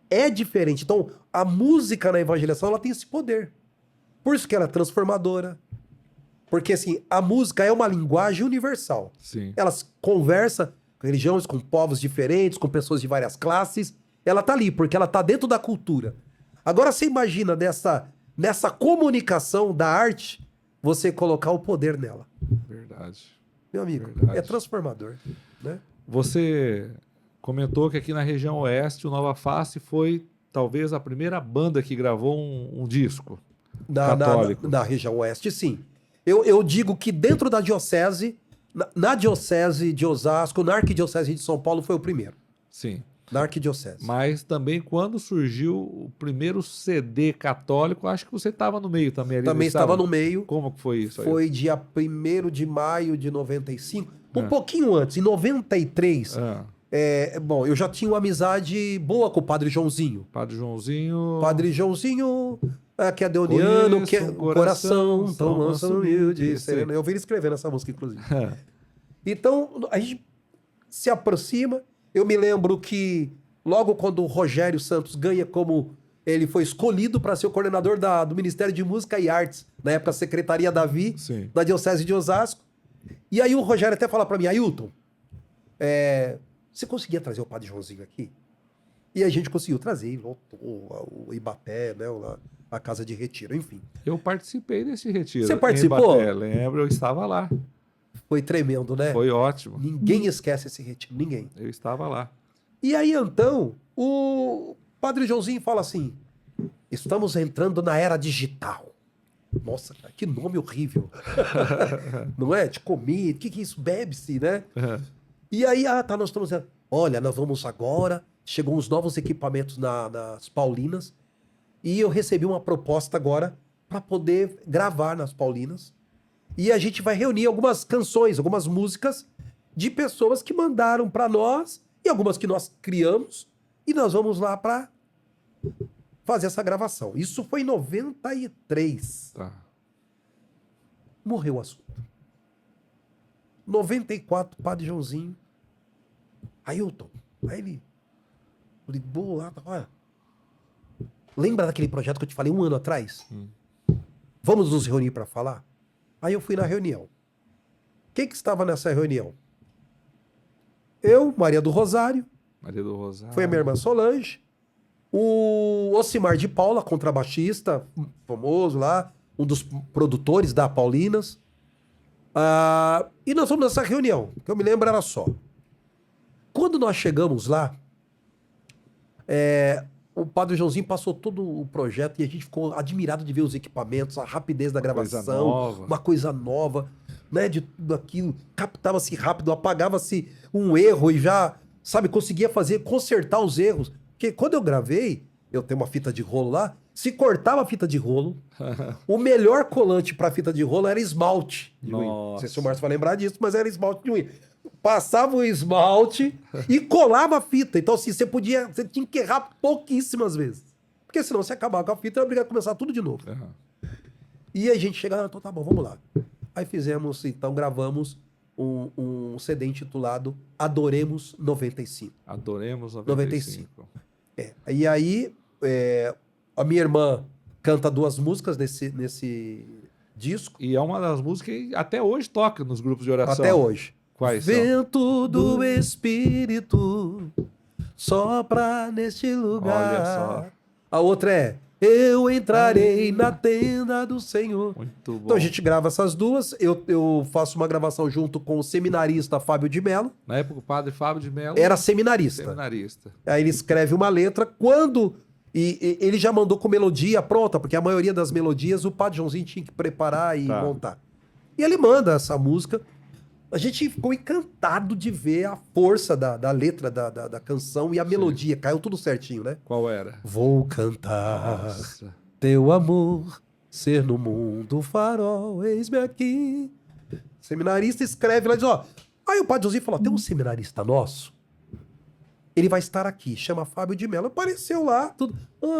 [SPEAKER 2] é diferente. Então, a música na evangelização, ela tem esse poder. Por isso que ela é transformadora. Porque, assim, a música é uma linguagem universal.
[SPEAKER 1] Sim.
[SPEAKER 2] Ela conversa com religiões, com povos diferentes, com pessoas de várias classes. Ela tá ali, porque ela tá dentro da cultura. Agora, você imagina nessa comunicação da arte, você colocar o poder nela.
[SPEAKER 1] Verdade.
[SPEAKER 2] Meu amigo,
[SPEAKER 1] Verdade.
[SPEAKER 2] é transformador, né?
[SPEAKER 1] Você comentou que aqui na região oeste o Nova Face foi talvez a primeira banda que gravou um disco católico.
[SPEAKER 2] Na região oeste, sim. Eu digo que dentro da diocese, na diocese de Osasco, na arquidiocese de São Paulo, foi o primeiro.
[SPEAKER 1] Sim.
[SPEAKER 2] Na arquidiocese.
[SPEAKER 1] Mas também quando surgiu o primeiro CD católico, acho que você estava no meio também ali.
[SPEAKER 2] Também estava no meio.
[SPEAKER 1] Como que foi isso aí?
[SPEAKER 2] Foi dia 1º de maio de 95. Um pouquinho antes, em 93. Bom, eu já tinha uma amizade boa com o Padre Joãozinho.
[SPEAKER 1] Padre Joãozinho.
[SPEAKER 2] Padre Joãozinho, que é deoniano,
[SPEAKER 1] Conheço
[SPEAKER 2] que é
[SPEAKER 1] um
[SPEAKER 2] o coração tão manso, humilde,
[SPEAKER 1] sim.
[SPEAKER 2] sereno. Eu vi ele escrevendo essa música, inclusive. Então, a gente se aproxima. Eu me lembro que logo quando o Rogério Santos ganha como... Ele foi escolhido para ser o coordenador do Ministério de Música e Artes, na época Secretaria Davi,
[SPEAKER 1] Sim.
[SPEAKER 2] da Diocese de Osasco. E aí o Rogério até fala para mim, Ailton, você conseguia trazer o Padre Joãozinho aqui? E a gente conseguiu trazer, lotou o Ibaté, né, a Casa de Retiro, enfim.
[SPEAKER 1] Eu participei desse retiro.
[SPEAKER 2] Você participou?
[SPEAKER 1] Em Ibaté, lembro, eu estava lá.
[SPEAKER 2] Foi tremendo, né?
[SPEAKER 1] Foi ótimo.
[SPEAKER 2] Ninguém esquece esse retiro, ninguém.
[SPEAKER 1] Eu estava lá.
[SPEAKER 2] E aí, então, o Padre Joãozinho fala assim, estamos entrando na era digital. Nossa, cara, que nome horrível. Não é? De comer, o que é isso? Bebe-se, né? E aí, nós estamos... Olha, nós vamos agora... Chegou uns novos equipamentos nas Paulinas. E eu recebi uma proposta agora para poder gravar nas Paulinas. E a gente vai reunir algumas canções, algumas músicas de pessoas que mandaram para nós e algumas que nós criamos. E nós vamos lá para fazer essa gravação. Isso foi em 93.
[SPEAKER 1] Tá.
[SPEAKER 2] Morreu o assunto. 94, Padre Joãozinho. Ailton. Aí ele ligou lá. Olha, lembra daquele projeto que eu te falei 1 ano atrás? Vamos nos reunir para falar? Aí eu fui na reunião. Quem que estava nessa reunião? Eu, Maria do Rosário.
[SPEAKER 1] Maria do Rosário.
[SPEAKER 2] Foi a minha irmã Solange. O Ocimar de Paula, contrabaixista, famoso lá. Um dos produtores da Paulinas. E nós fomos nessa reunião. Que eu me lembro era só. Quando nós chegamos lá, o Padre Joãozinho passou todo o projeto e a gente ficou admirado de ver os equipamentos, a rapidez da gravação, uma coisa nova, né? De tudo aquilo, captava-se rápido, apagava-se um erro e já, sabe, conseguia consertar os erros. Porque quando eu gravei, eu tenho uma fita de rolo lá, se cortava a fita de rolo, o melhor colante para fita de rolo era esmalte de unha. Não sei se o Márcio vai lembrar disso, mas era esmalte de unha. Passava o esmalte e colava a fita. Então, assim, você tinha que errar pouquíssimas vezes. Porque senão você acabava com a fita e ia obrigado a começar tudo de novo. E a gente chegava, então tá bom, vamos lá. Aí gravamos um CD intitulado Adoremos 95.
[SPEAKER 1] Adoremos 95.
[SPEAKER 2] E aí, a minha irmã canta 2 músicas nesse disco.
[SPEAKER 1] E é uma das músicas que até hoje toca nos grupos de oração.
[SPEAKER 2] Até hoje.
[SPEAKER 1] Quais
[SPEAKER 2] Vento do Espírito sopra neste lugar.
[SPEAKER 1] Olha só.
[SPEAKER 2] A outra é Eu entrarei na tenda do Senhor.
[SPEAKER 1] Muito bom.
[SPEAKER 2] Então a gente grava essas duas. Eu faço uma gravação junto com o seminarista Fábio de Mello.
[SPEAKER 1] Na época o padre Fábio de Mello
[SPEAKER 2] era seminarista. Aí ele escreve uma letra. E ele já mandou com melodia pronta, porque a maioria das melodias o Padre Joãozinho tinha que preparar e montar. E ele manda essa música. A gente ficou encantado de ver a força da letra da canção e a melodia. Caiu tudo certinho, né?
[SPEAKER 1] Qual era?
[SPEAKER 2] Vou cantar teu amor, ser no mundo farol, eis-me aqui. Seminarista escreve lá e diz, Aí o Padre Joãozinho falou, tem um seminarista nosso, ele vai estar aqui, chama Fábio de Mello. Apareceu lá, tudo.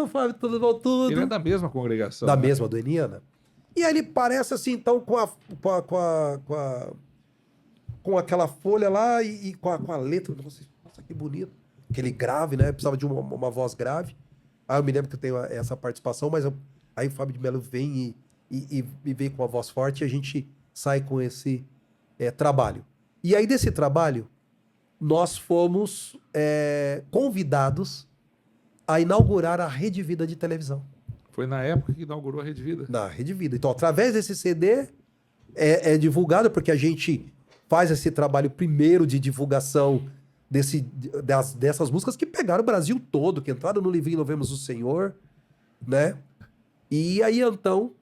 [SPEAKER 2] Fábio, tudo bom, tudo.
[SPEAKER 1] Ele é da mesma congregação.
[SPEAKER 2] Da mesma, do Eniana. E aí ele parece assim, então, com a com aquela folha lá e com a letra. Nossa, que bonito. Aquele grave, né? Precisava de uma voz grave. Aí eu me lembro que eu tenho essa participação, mas aí o Fábio de Mello vem e vem com uma voz forte e a gente sai com esse trabalho. E aí desse trabalho, nós fomos convidados a inaugurar a Rede Vida de televisão.
[SPEAKER 1] Foi na época que inaugurou a Rede Vida?
[SPEAKER 2] Na Rede Vida. Então, através desse CD, é divulgado, porque a gente faz esse trabalho primeiro de divulgação dessas músicas que pegaram o Brasil todo, que entraram no livrinho Louvemos o Senhor, né? E aí, então,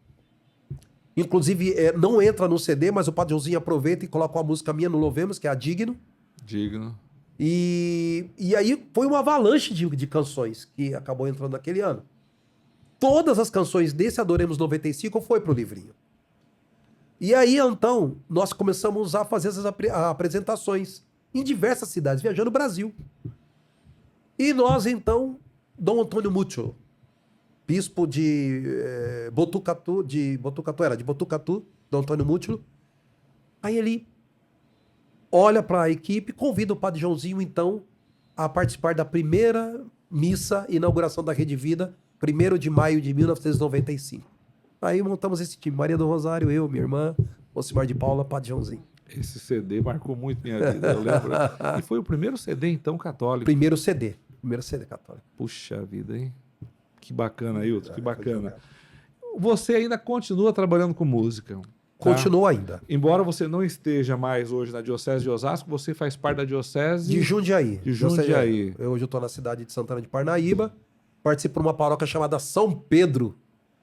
[SPEAKER 2] inclusive, não entra no CD, mas o Padre Joãozinho aproveita e coloca uma música minha no Louvemos, que é a Digno.
[SPEAKER 1] Digno.
[SPEAKER 2] E aí foi uma avalanche de canções que acabou entrando naquele ano. Todas as canções desse Adoremos 95 foi pro livrinho. E aí, então, nós começamos a fazer essas apresentações em diversas cidades, viajando o Brasil. E nós, então, Dom Antônio Mútuo, bispo de Botucatu, de Botucatu, Dom Antônio Mútuo, aí ele olha para a equipe, convida o Padre Joãozinho, então, a participar da primeira missa, inauguração da Rede Vida, 1º de maio de 1995. Aí montamos esse time, Maria do Rosário, eu, minha irmã, Ocimar de Paula, Padre Joãozinho.
[SPEAKER 1] Esse CD marcou muito minha vida, eu lembro. E foi o primeiro CD, então, católico.
[SPEAKER 2] Primeiro CD católico.
[SPEAKER 1] Puxa vida, hein? Que bacana, Ailton, que bacana. Você ainda continua trabalhando com música? Tá?
[SPEAKER 2] Continua ainda.
[SPEAKER 1] Embora você não esteja mais hoje na Diocese de Osasco, você faz parte da Diocese...
[SPEAKER 2] De Jundiaí.
[SPEAKER 1] De Jundiaí.
[SPEAKER 2] Hoje eu estou na cidade de Santana de Parnaíba, participo de uma paróquia chamada São Pedro.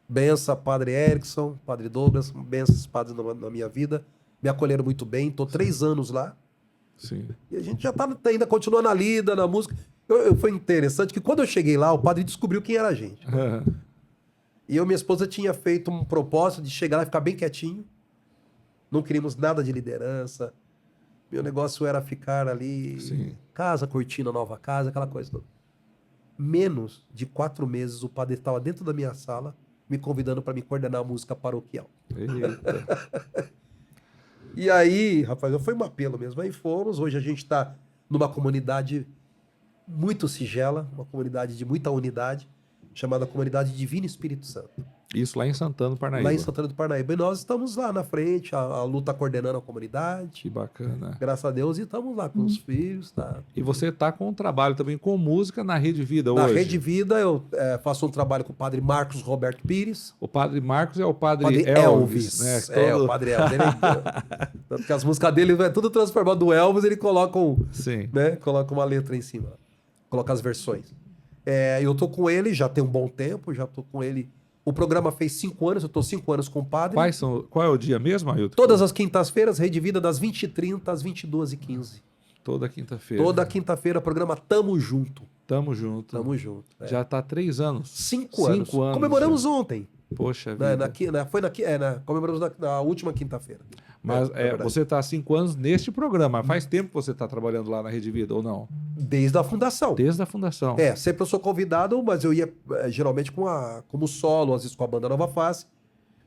[SPEAKER 2] Benção, Padre Erickson, Padre Douglas, benção esses padres na minha vida. Me acolheram muito bem, estou 3 anos lá.
[SPEAKER 1] Sim.
[SPEAKER 2] E a gente já está ainda continua na lida, na música. Foi interessante que quando eu cheguei lá, o padre descobriu quem era a gente. Né? E eu e minha esposa tinha feito um propósito de chegar lá e ficar bem quietinho. Não queríamos nada de liderança. Meu negócio era ficar ali,
[SPEAKER 1] Sim.
[SPEAKER 2] Casa, cortina, nova casa, aquela coisa toda. Menos de 4 meses, o padre estava dentro da minha sala, me convidando para me coordenar a música paroquial.
[SPEAKER 1] Eita.
[SPEAKER 2] E aí, rapaz, foi um apelo mesmo. Aí fomos, hoje a gente está numa comunidade muito sigela, uma comunidade de muita unidade, chamada Comunidade Divino Espírito Santo.
[SPEAKER 1] Isso lá em Santana do Parnaíba.
[SPEAKER 2] Lá em Santana do Parnaíba. E nós estamos lá na frente, a Lu está coordenando a comunidade.
[SPEAKER 1] Que bacana.
[SPEAKER 2] Graças a Deus, e estamos lá com os filhos. Tá.
[SPEAKER 1] E você está com um trabalho também com música na Rede Vida hoje?
[SPEAKER 2] Na Rede Vida, eu faço um trabalho com o padre Marcos Roberto Pires.
[SPEAKER 1] O padre Marcos é o padre Elvis. Né?
[SPEAKER 2] O padre Elvis. Tanto que as músicas dele é tudo transformado do Elvis, ele coloca,
[SPEAKER 1] Sim.
[SPEAKER 2] Né, coloca uma letra em cima. Coloca as versões. Eu tô com ele, já tem um bom tempo, já tô com ele. O programa fez 5 anos, eu tô 5 anos com o padre.
[SPEAKER 1] Qual é o dia mesmo, Ailton?
[SPEAKER 2] Todas as quintas-feiras, Rede Vida, das 20h30 às 22h15.
[SPEAKER 1] Toda quinta-feira.
[SPEAKER 2] Toda quinta-feira, programa Tamo Junto.
[SPEAKER 1] Tamo junto.
[SPEAKER 2] Tamo junto.
[SPEAKER 1] Já tá 3 anos.
[SPEAKER 2] 5 anos.
[SPEAKER 1] 5 anos.
[SPEAKER 2] Comemoramos ontem.
[SPEAKER 1] Poxa vida.
[SPEAKER 2] Comemoramos na última quinta-feira.
[SPEAKER 1] Mas você está há 5 anos neste programa. Faz tempo que você está trabalhando lá na Rede Vida, ou não?
[SPEAKER 2] Desde a fundação.
[SPEAKER 1] Desde a fundação.
[SPEAKER 2] Sempre eu sou convidado, mas eu ia geralmente como solo, às vezes com a banda Nova Face.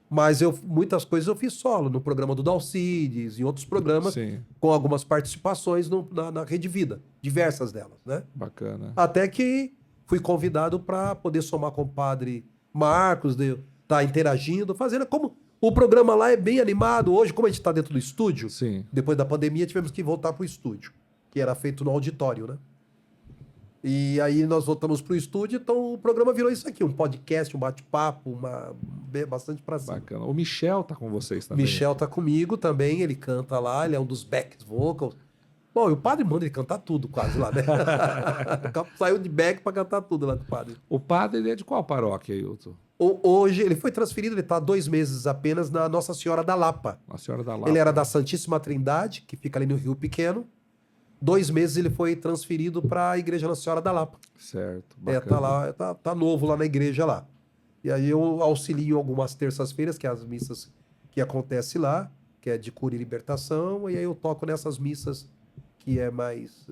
[SPEAKER 2] Mas muitas coisas eu fiz solo, no programa do Dalcides, em outros programas,
[SPEAKER 1] Sim.
[SPEAKER 2] com algumas participações na Rede Vida, diversas delas, né?
[SPEAKER 1] Bacana.
[SPEAKER 2] Até que fui convidado para poder somar com o padre Marcos, tá interagindo, fazendo como... O programa lá é bem animado. Hoje, como a gente está dentro do estúdio,
[SPEAKER 1] Sim.
[SPEAKER 2] Depois da pandemia tivemos que voltar para o estúdio, que era feito no auditório, né? E aí nós voltamos para o estúdio, então o programa virou isso aqui, um podcast, um bate-papo, bastante pra cima.
[SPEAKER 1] Bacana. O Michel tá com vocês também.
[SPEAKER 2] Michel tá comigo também, ele canta lá, ele é um dos back vocals. Bom, e o padre manda ele cantar tudo quase lá, né? Saiu de back para cantar tudo lá com o padre.
[SPEAKER 1] O padre, ele é de qual paróquia, Ailton?
[SPEAKER 2] Hoje, ele foi transferido, ele está há 2 meses apenas na Nossa Senhora da Lapa.
[SPEAKER 1] Nossa Senhora da Lapa.
[SPEAKER 2] Ele era da Santíssima Trindade, que fica ali no Rio Pequeno. 2 meses ele foi transferido para a Igreja Nossa Senhora da Lapa.
[SPEAKER 1] Certo, bacana.
[SPEAKER 2] Tá novo lá na igreja lá. E aí eu auxilio algumas terças-feiras, que é as missas que acontecem lá, que é de cura e libertação, e aí eu toco nessas missas que é mais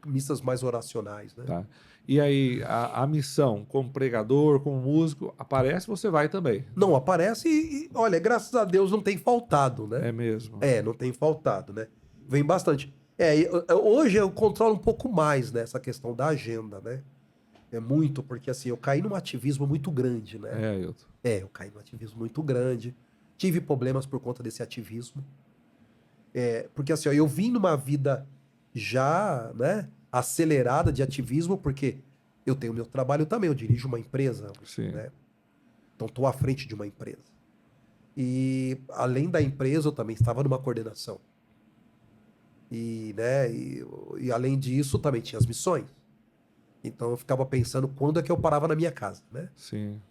[SPEAKER 2] missas mais oracionais, né?
[SPEAKER 1] Tá. E aí, a missão como pregador, como músico, aparece, você vai também?
[SPEAKER 2] Não, aparece olha, graças a Deus não tem faltado, né?
[SPEAKER 1] É mesmo?
[SPEAKER 2] Não tem faltado, né? Vem bastante. Hoje eu controlo um pouco mais, né, essa questão da agenda, né? É muito, porque assim, eu caí num ativismo muito grande, né?
[SPEAKER 1] Ailton.
[SPEAKER 2] Eu caí num ativismo muito grande. Tive problemas por conta desse ativismo. Porque assim, ó, eu vim numa vida já, né, acelerada de ativismo, porque eu tenho meu trabalho também, eu dirijo uma empresa,
[SPEAKER 1] Sim.
[SPEAKER 2] né? Então estou à frente de uma empresa. E além da empresa, eu também estava numa coordenação. E além disso, também tinha as missões. Então eu ficava pensando quando é que eu parava na minha casa, né?
[SPEAKER 1] Sim.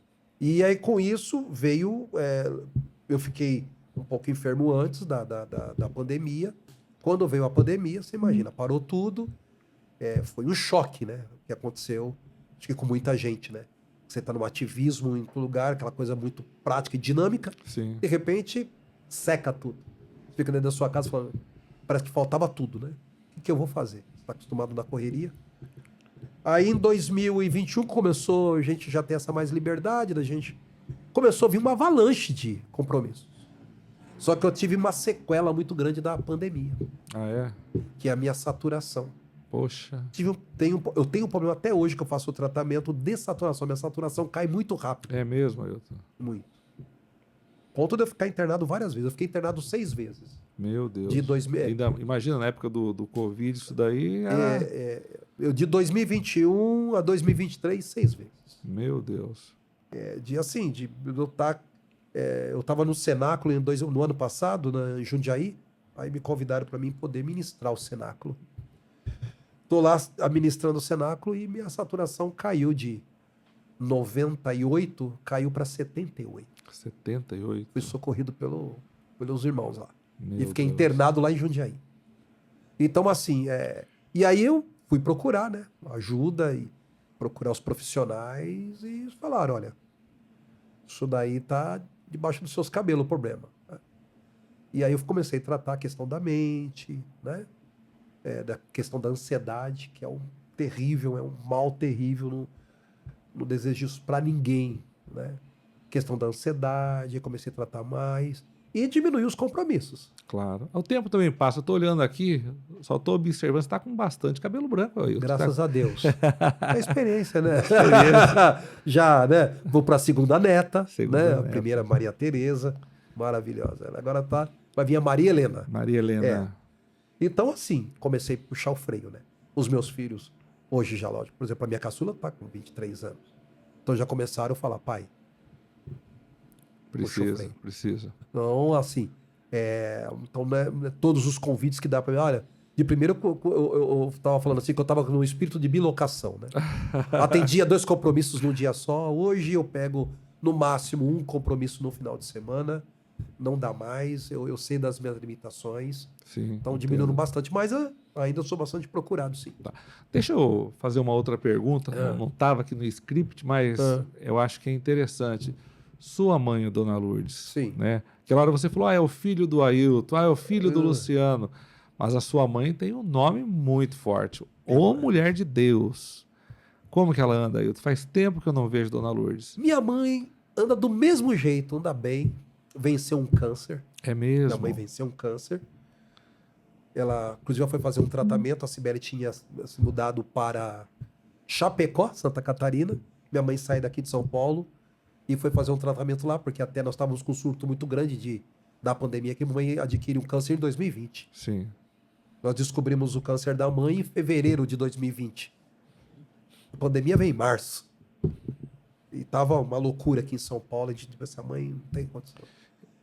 [SPEAKER 2] E aí com isso veio. Eu fiquei um pouco enfermo antes da pandemia. Quando veio a pandemia, você imagina, parou tudo. Foi um choque, né? O que aconteceu, acho que com muita gente, né? Você está no ativismo em um lugar, aquela coisa muito prática e dinâmica.
[SPEAKER 1] Sim.
[SPEAKER 2] De repente, seca tudo. Você fica dentro da sua casa falando, parece que faltava tudo, né? O que eu vou fazer? Você está acostumado na correria. Aí em 2021 começou, a gente já tem essa mais liberdade da gente. Começou a vir uma avalanche de compromissos. Só que eu tive uma sequela muito grande da pandemia,
[SPEAKER 1] Ah, é?
[SPEAKER 2] que é a minha saturação.
[SPEAKER 1] Poxa.
[SPEAKER 2] Eu tenho um problema até hoje que eu faço o tratamento de saturação. Minha saturação cai muito rápido.
[SPEAKER 1] É mesmo, Ailton?
[SPEAKER 2] Muito. Ponto de eu ficar internado várias vezes. Eu fiquei internado 6 vezes.
[SPEAKER 1] Meu Deus.
[SPEAKER 2] De 2000,
[SPEAKER 1] Ainda, imagina, na época do Covid, isso daí era...
[SPEAKER 2] de 2021 a 2023, 6 vezes.
[SPEAKER 1] Meu Deus.
[SPEAKER 2] Eu estava no cenáculo no ano passado, em Jundiaí. Aí me convidaram para mim poder ministrar o cenáculo. Tô lá administrando o cenáculo e minha saturação caiu de 98, caiu para 78.
[SPEAKER 1] 78.
[SPEAKER 2] Fui socorrido pelos irmãos lá.
[SPEAKER 1] Meu
[SPEAKER 2] E fiquei
[SPEAKER 1] Deus.
[SPEAKER 2] internado lá em Jundiaí. Então, assim, e aí eu fui procurar, né, ajuda e procurar os profissionais e falaram, olha, isso daí tá debaixo dos seus cabelos o problema. E aí eu comecei a tratar a questão da mente, né, da questão da ansiedade, que é um terrível, é um mal terrível, não desejo isso para ninguém, né? Questão da ansiedade, eu comecei a tratar mais e diminuir os compromissos.
[SPEAKER 1] Claro. O tempo também passa. Eu tô olhando aqui, só tô observando, você tá com bastante cabelo branco, Ailton.
[SPEAKER 2] Graças a Deus. É experiência, né?
[SPEAKER 1] Experiência.
[SPEAKER 2] Já, né? Vou para a segunda neta,
[SPEAKER 1] Segunda
[SPEAKER 2] né? A
[SPEAKER 1] neta.
[SPEAKER 2] primeira Maria Tereza, maravilhosa. Ela agora vai vir a Maria Helena.
[SPEAKER 1] Maria Helena.
[SPEAKER 2] Então, assim, comecei a puxar o freio, né? Os meus filhos, hoje já, lógico, por exemplo, a minha caçula tá com 23 anos. Então já começaram a falar, pai,
[SPEAKER 1] Precisa.
[SPEAKER 2] Então, assim, então, né, todos os convites que dá para mim, olha, de primeiro eu tava falando assim que eu tava no espírito de bilocação, né? Atendia 2 compromissos num dia só, hoje eu pego no máximo 1 compromisso no final de semana, não dá mais, eu sei das minhas limitações,
[SPEAKER 1] Sim,
[SPEAKER 2] então
[SPEAKER 1] entendo.
[SPEAKER 2] diminuindo bastante, mas ainda sou bastante procurado, sim.
[SPEAKER 1] Tá. Deixa eu fazer uma outra pergunta, não estava aqui no script, mas eu acho que é interessante. Sua mãe, Dona Lourdes,
[SPEAKER 2] Sim.
[SPEAKER 1] né? Aquela hora você falou, é o filho do Ailton, é o filho do Luciano, mas a sua mãe tem um nome muito forte, Ô Mulher de Deus. Como que ela anda, Ailton? Faz tempo que eu não vejo Dona Lourdes.
[SPEAKER 2] Minha mãe anda do mesmo jeito, anda bem, venceu um câncer.
[SPEAKER 1] É mesmo?
[SPEAKER 2] Minha mãe venceu um câncer. Ela, inclusive, ela foi fazer um tratamento. A Sibeli tinha se mudado para Chapecó, Santa Catarina. Minha mãe saiu daqui de São Paulo e foi fazer um tratamento lá, porque até nós estávamos com um surto muito grande da pandemia, que a mãe adquiriu um câncer em 2020.
[SPEAKER 1] Sim.
[SPEAKER 2] Nós descobrimos o câncer da mãe em fevereiro de 2020. A pandemia veio em março. E tava uma loucura aqui em São Paulo. A gente disse, essa mãe não tem condição.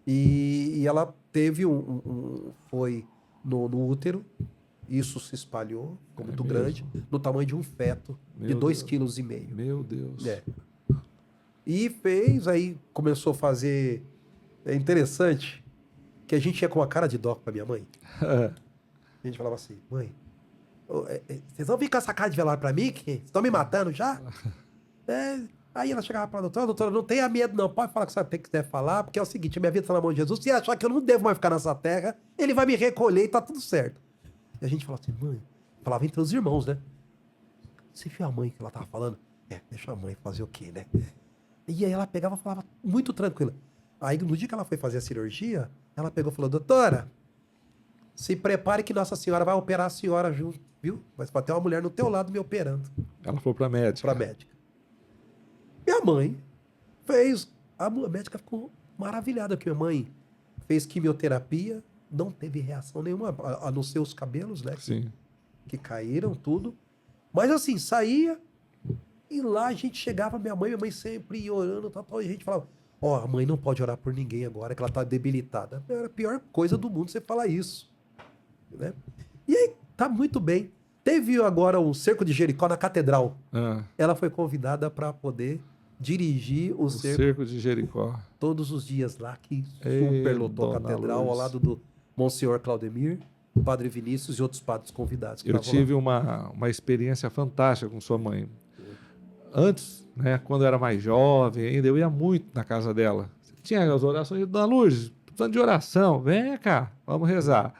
[SPEAKER 2] E ela teve foi no útero, isso se espalhou, ficou muito grande, no tamanho de um feto, de 2,5 kg.
[SPEAKER 1] Meu Deus.
[SPEAKER 2] E aí começou a fazer. É interessante que a gente ia com uma cara de dó pra minha mãe. A gente falava assim, mãe, vocês vão vir com essa cara de velório pra mim? Que vocês estão me matando já? Aí ela chegava pra doutora, não tenha medo não, pode falar o que você quiser falar, porque é o seguinte, a minha vida tá na mão de Jesus, se achar que eu não devo mais ficar nessa terra, ele vai me recolher e tá tudo certo. E a gente falava assim, mãe, falava entre os irmãos, né? Você viu a mãe que ela tava falando? Deixa a mãe fazer o quê, né? E aí ela pegava e falava muito tranquila. Aí no dia que ela foi fazer a cirurgia, ela pegou e falou, doutora, se prepare que Nossa Senhora vai operar a senhora junto, viu? Mas pode ter uma mulher no teu lado me operando.
[SPEAKER 1] Ela foi pra médica.
[SPEAKER 2] Pra médica. Minha mãe fez. A médica ficou maravilhada que minha mãe fez quimioterapia, não teve reação nenhuma, a não ser os cabelos, né?
[SPEAKER 1] Sim.
[SPEAKER 2] Que caíram, tudo. Mas assim, saía e lá a gente chegava, minha mãe sempre ia orando, tal, e a gente falava, a mãe não pode orar por ninguém agora, que ela tá debilitada. Era a pior coisa do mundo você falar isso. Né? E aí, tá muito bem. Teve agora um cerco de Jericó na catedral. Ela foi convidada para poder dirigir o
[SPEAKER 1] cerco de Jericó.
[SPEAKER 2] Todos os dias lá, que superlotou a catedral, ao lado do Monsenhor Claudemir, o Padre Vinícius e outros padres convidados.
[SPEAKER 1] Eu tive uma experiência fantástica com sua mãe. Antes, né, quando eu era mais jovem ainda, eu ia muito na casa dela. Tinha as orações de Dona Lourdes, precisando de oração, vem cá, vamos rezar.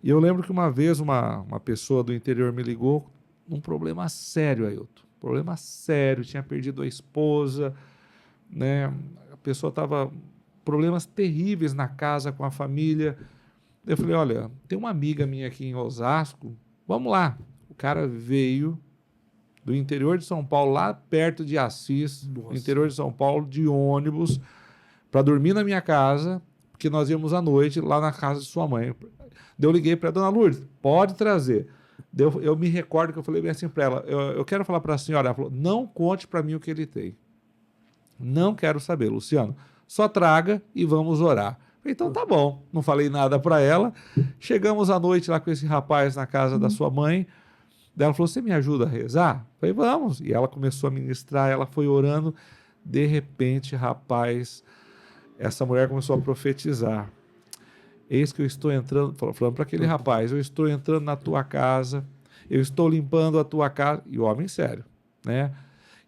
[SPEAKER 1] E eu lembro que uma vez uma pessoa do interior me ligou num problema sério, Ailton. Problema sério, tinha perdido a esposa, né? A pessoa estava problemas terríveis na casa com a família. Eu falei, olha, tem uma amiga minha aqui em Osasco, vamos lá. O cara veio do interior de São Paulo, lá perto de Assis, do interior de São Paulo, de ônibus, para dormir na minha casa, porque nós íamos à noite lá na casa de sua mãe. Eu liguei para a Dona Lourdes, pode trazer. Eu me recordo que eu falei bem assim para ela, eu quero falar para a senhora, ela falou, não conte para mim o que ele tem. Não quero saber, Luciano. Só traga e vamos orar. Falei, então tá bom. Não falei nada para ela. Chegamos à noite lá com esse rapaz na casa da sua mãe. Daí ela falou, você me ajuda a rezar? Falei, vamos. E ela começou a ministrar, ela foi orando. De repente, rapaz, essa mulher começou a profetizar. Eis que eu estou entrando, falando para aquele rapaz, eu estou entrando na tua casa, eu estou limpando a tua casa, e o homem sério, né?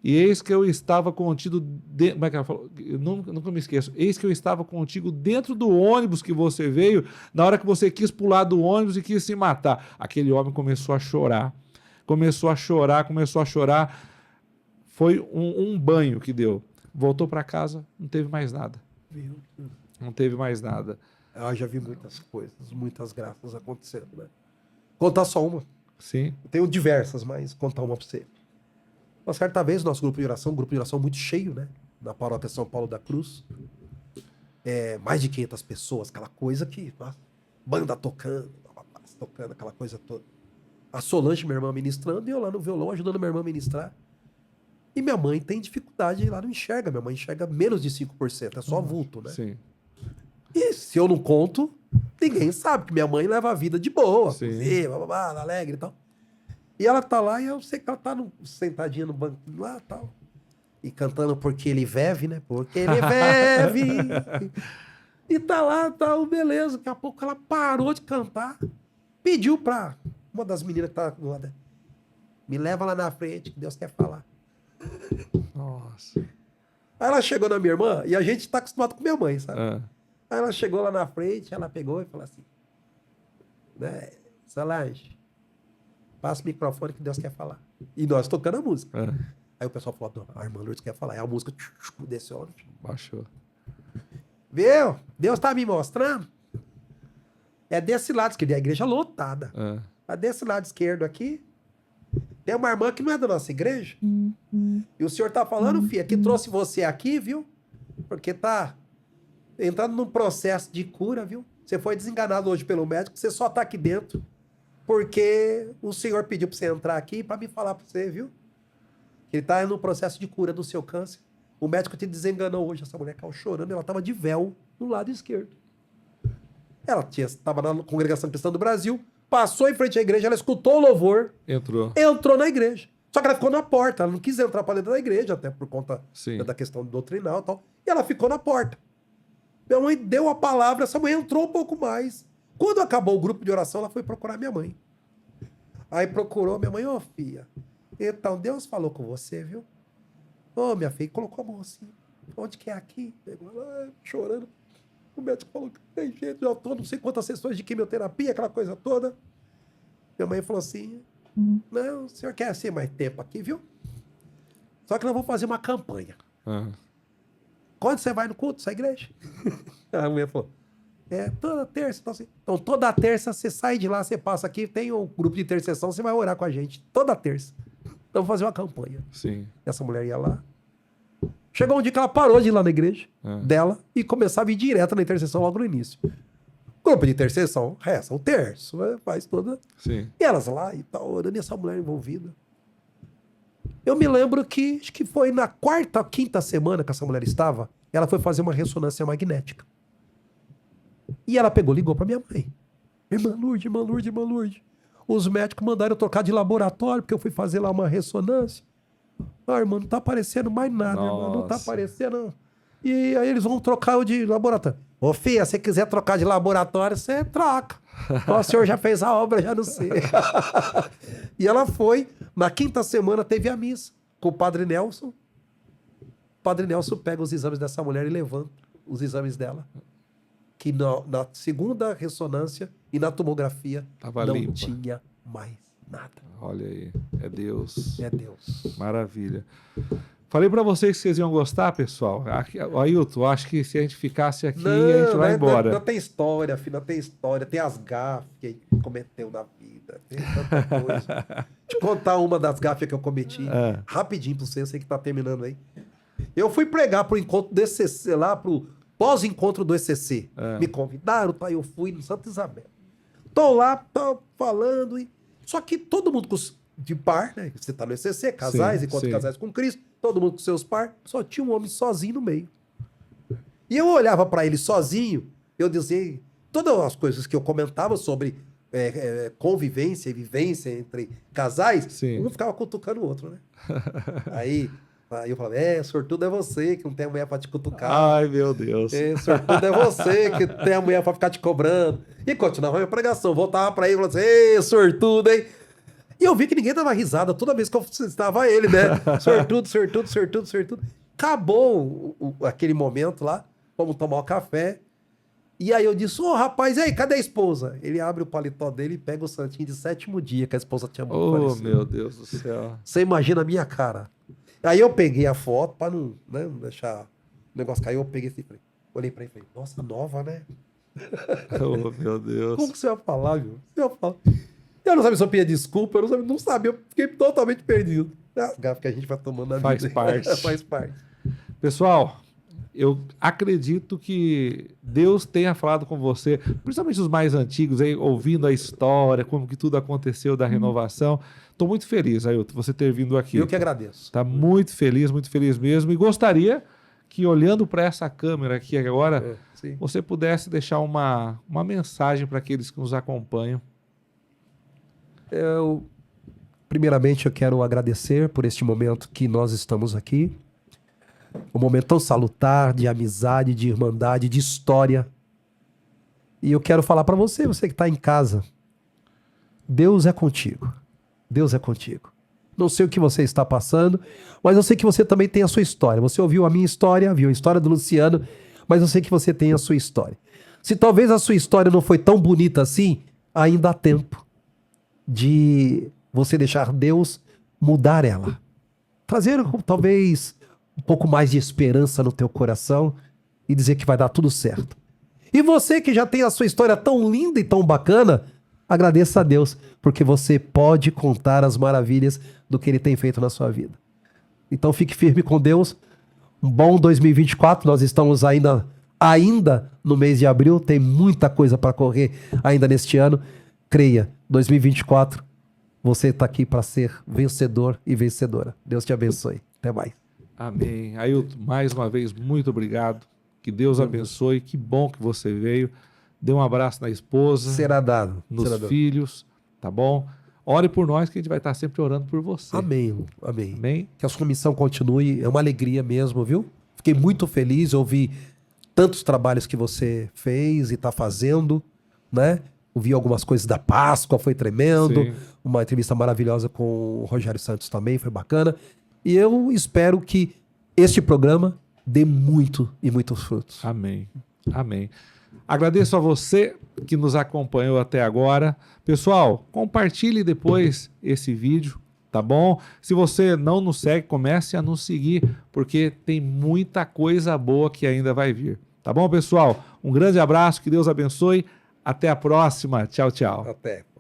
[SPEAKER 1] E eis que eu estava contigo, como é que ela falou? Eu nunca me esqueço, eis que eu estava contigo dentro do ônibus que você veio, na hora que você quis pular do ônibus e quis se matar. Aquele homem começou a chorar, foi um banho que deu. Voltou para casa, não teve mais nada. Não teve mais nada.
[SPEAKER 2] Eu já vi muitas coisas, muitas graças acontecendo, né? Contar só uma.
[SPEAKER 1] Sim.
[SPEAKER 2] Tenho diversas, mas contar uma para você. Uma certa vez, nosso grupo de oração, muito cheio, né? Na paróquia São Paulo da Cruz. Mais de 500 pessoas, aquela coisa que... Nossa, banda tocando, aquela coisa toda. A Solange, minha irmã, ministrando, e eu lá no violão, ajudando minha irmã a ministrar. E minha mãe tem dificuldade, lá não enxerga. Minha mãe enxerga menos de 5%, é só vulto, né?
[SPEAKER 1] Sim.
[SPEAKER 2] E se eu não conto, ninguém sabe que minha mãe leva a vida de boa, alegre e tal. E ela tá lá e eu sei que ela tá sentadinha no banco lá e tal. E cantando Porque Ele Vive, né? Porque Ele Vive. E tá lá, tal, beleza. Daqui a pouco ela parou de cantar, pediu pra uma das meninas que tá lá, me leva lá na frente, que Deus quer falar.
[SPEAKER 1] Nossa.
[SPEAKER 2] Aí ela chegou na minha irmã e a gente tá acostumado com minha mãe, sabe? Aí ela chegou lá na frente, ela pegou e falou assim, né, Solange, passa o microfone que Deus quer falar. E nós tocando a música. Aí o pessoal falou, a irmã Lourdes quer falar. Aí a música desceu.
[SPEAKER 1] Baixou.
[SPEAKER 2] Viu? Deus tá me mostrando. É desse lado esquerdo, a igreja lotada. É desse lado esquerdo aqui, tem uma irmã que não é da nossa igreja. E o senhor tá falando, filha, que trouxe você aqui, viu? Porque tá entrando num processo de cura, viu? Você foi desenganado hoje pelo médico, você só tá aqui dentro porque o senhor pediu pra você entrar aqui pra me falar pra você, viu? Ele tá no processo de cura do seu câncer. O médico te desenganou hoje. Essa mulher caiu chorando, ela tava de véu no lado esquerdo. Ela tava na Congregação Cristã do Brasil, passou em frente à igreja, ela escutou o louvor. Entrou na igreja. Só que ela ficou na porta, ela não quis entrar pra dentro da igreja, até por conta da questão doutrinal e tal. E ela ficou na porta. Minha mãe deu a palavra, essa mãe entrou um pouco mais. Quando acabou o grupo de oração, ela foi procurar minha mãe. Aí procurou minha mãe, filha, então Deus falou com você, viu? Minha filha, colocou a mão assim, onde que é aqui? Pegou ela, chorando. O médico falou que tem jeito, já tô não sei quantas sessões de quimioterapia, aquela coisa toda. Minha mãe falou assim, não, o senhor quer ser mais tempo aqui, viu? Só que nós vamos fazer uma campanha. Quando você vai no culto, essa igreja? A mulher falou, Toda terça. Então, assim, então, toda terça você sai de lá, você passa aqui, tem um grupo de intercessão, você vai orar com a gente. Toda terça. Então, vou fazer uma campanha.
[SPEAKER 1] Sim.
[SPEAKER 2] Essa mulher ia lá. Chegou um dia que ela parou de ir lá na igreja dela e começava a ir direto na intercessão logo no início. Grupo de intercessão, reza o terço, faz toda.
[SPEAKER 1] Sim.
[SPEAKER 2] E elas lá e tal, orando, e essa mulher envolvida. Eu me lembro que, acho que foi na quarta, quinta semana que essa mulher estava, ela foi fazer uma ressonância magnética. E ela pegou, ligou pra minha mãe. Irmã Lourdes, irmã Lourdes, irmã Lourdes. Os médicos mandaram eu trocar de laboratório, porque eu fui fazer lá uma ressonância. Ah, irmã, não tá aparecendo mais nada, irmã, não tá aparecendo, não. E aí eles vão trocar o de laboratório. Ô, filha, se você quiser trocar de laboratório, você troca. O senhor já fez a obra, já não sei. E ela foi, na quinta semana teve a missa com o Padre Nelson. O Padre Nelson pega os exames dessa mulher e levanta os exames dela. Que na segunda ressonância e na tomografia
[SPEAKER 1] Tava
[SPEAKER 2] não
[SPEAKER 1] limpa.
[SPEAKER 2] tinha mais nada.
[SPEAKER 1] Olha aí, é Deus.
[SPEAKER 2] É Deus.
[SPEAKER 1] Maravilha. Falei pra vocês que vocês iam gostar, pessoal. Ailton, acho que se a gente ficasse aqui, a gente vai embora.
[SPEAKER 2] Não tem história, filho, não tem história. Tem as gafas que a gente cometeu na vida. Tem tanta coisa. Deixa eu contar uma das gafas que eu cometi. Rapidinho pra você, eu sei que tá terminando aí. Eu fui pregar pro encontro do ECC lá, pro pós-encontro do ECC. Me convidaram, tá? Eu fui no Santa Isabel. Tô lá, tô falando. Só que todo mundo de par, né? Você tá no ECC, casais, encontro casais com Cristo. Todo mundo com seus par. Só tinha um homem sozinho no meio. E eu olhava pra ele sozinho, eu dizia todas as coisas que eu comentava sobre convivência e vivência entre casais, um ficava cutucando o outro, né? Aí eu falava, sortudo é você que não tem a mulher pra te cutucar.
[SPEAKER 1] Ai, meu Deus.
[SPEAKER 2] Sortudo é você que tem a mulher pra ficar te cobrando. E continuava a minha pregação. Voltava pra ele e falava assim, sortudo, hein? E eu vi que ninguém dava risada toda vez que eu citava ele, né? Sortudo, sortudo, sortudo, sortudo. Acabou aquele momento lá, vamos tomar o café. E aí eu disse, rapaz, e aí, cadê a esposa? Ele abre o paletó dele e pega o santinho de 7º dia que a esposa tinha
[SPEAKER 1] Oh, meu Deus do céu.
[SPEAKER 2] Você imagina a minha cara. Aí eu peguei a foto pra não deixar o negócio cair. Eu peguei assim, olhei pra ele e falei, nossa, nova, né?
[SPEAKER 1] Oh, meu Deus.
[SPEAKER 2] Como que você ia falar, viu? Você ia falar... Eu não sabia se eu pedia desculpa, eu não sabia, eu fiquei totalmente perdido. As gafas que a gente vai tomando na vida. Faz parte.
[SPEAKER 1] Pessoal, eu acredito que Deus tenha falado com você, principalmente os mais antigos, aí, ouvindo a história, como que tudo aconteceu da renovação. Estou muito feliz, Ailton, você ter vindo aqui.
[SPEAKER 2] Eu que agradeço.
[SPEAKER 1] Está muito feliz mesmo. E gostaria que, olhando para essa câmera aqui agora, você pudesse deixar uma mensagem para aqueles que nos acompanham.
[SPEAKER 2] Primeiramente, eu quero agradecer por este momento que nós estamos aqui. Um momento tão salutar, de amizade, de irmandade, de história. E eu quero falar para você que está em casa. Deus é contigo. Deus é contigo. Não sei o que você está passando, mas eu sei que você também tem a sua história. Você ouviu a minha história, viu a história do Luciano, mas eu sei que você tem a sua história. Se talvez a sua história não foi tão bonita assim, ainda há tempo de você deixar Deus mudar ela. Trazer talvez um pouco mais de esperança no teu coração e dizer que vai dar tudo certo. E você que já tem a sua história tão linda e tão bacana, agradeça a Deus, porque você pode contar as maravilhas do que Ele tem feito na sua vida. Então fique firme com Deus. Um bom 2024, nós estamos ainda no mês de abril, tem muita coisa para correr ainda neste ano. Creia, 2024, você está aqui para ser vencedor e vencedora. Deus te abençoe. Até mais.
[SPEAKER 1] Amém. Ailton, mais uma vez, muito obrigado. Que Deus abençoe. Que bom que você veio. Dê um abraço na esposa.
[SPEAKER 2] Será dado.
[SPEAKER 1] Nos filhos, tá bom? Ore por nós que a gente vai estar sempre orando por você.
[SPEAKER 2] Amém. Amém.
[SPEAKER 1] Amém.
[SPEAKER 2] Que a sua missão continue. É uma alegria mesmo, viu? Fiquei muito feliz. Ouvi tantos trabalhos que você fez e está fazendo, né? Ouvi algumas coisas da Páscoa, foi tremendo. Sim. Uma entrevista maravilhosa com o Rogério Santos também, foi bacana. E eu espero que este programa dê muito e muitos frutos.
[SPEAKER 1] Amém. Amém. Agradeço a você que nos acompanhou até agora. Pessoal, compartilhe depois esse vídeo, tá bom? Se você não nos segue, comece a nos seguir, porque tem muita coisa boa que ainda vai vir, Tá bom, pessoal? Um grande abraço, que Deus abençoe. Até a próxima. Tchau, tchau.
[SPEAKER 2] Até.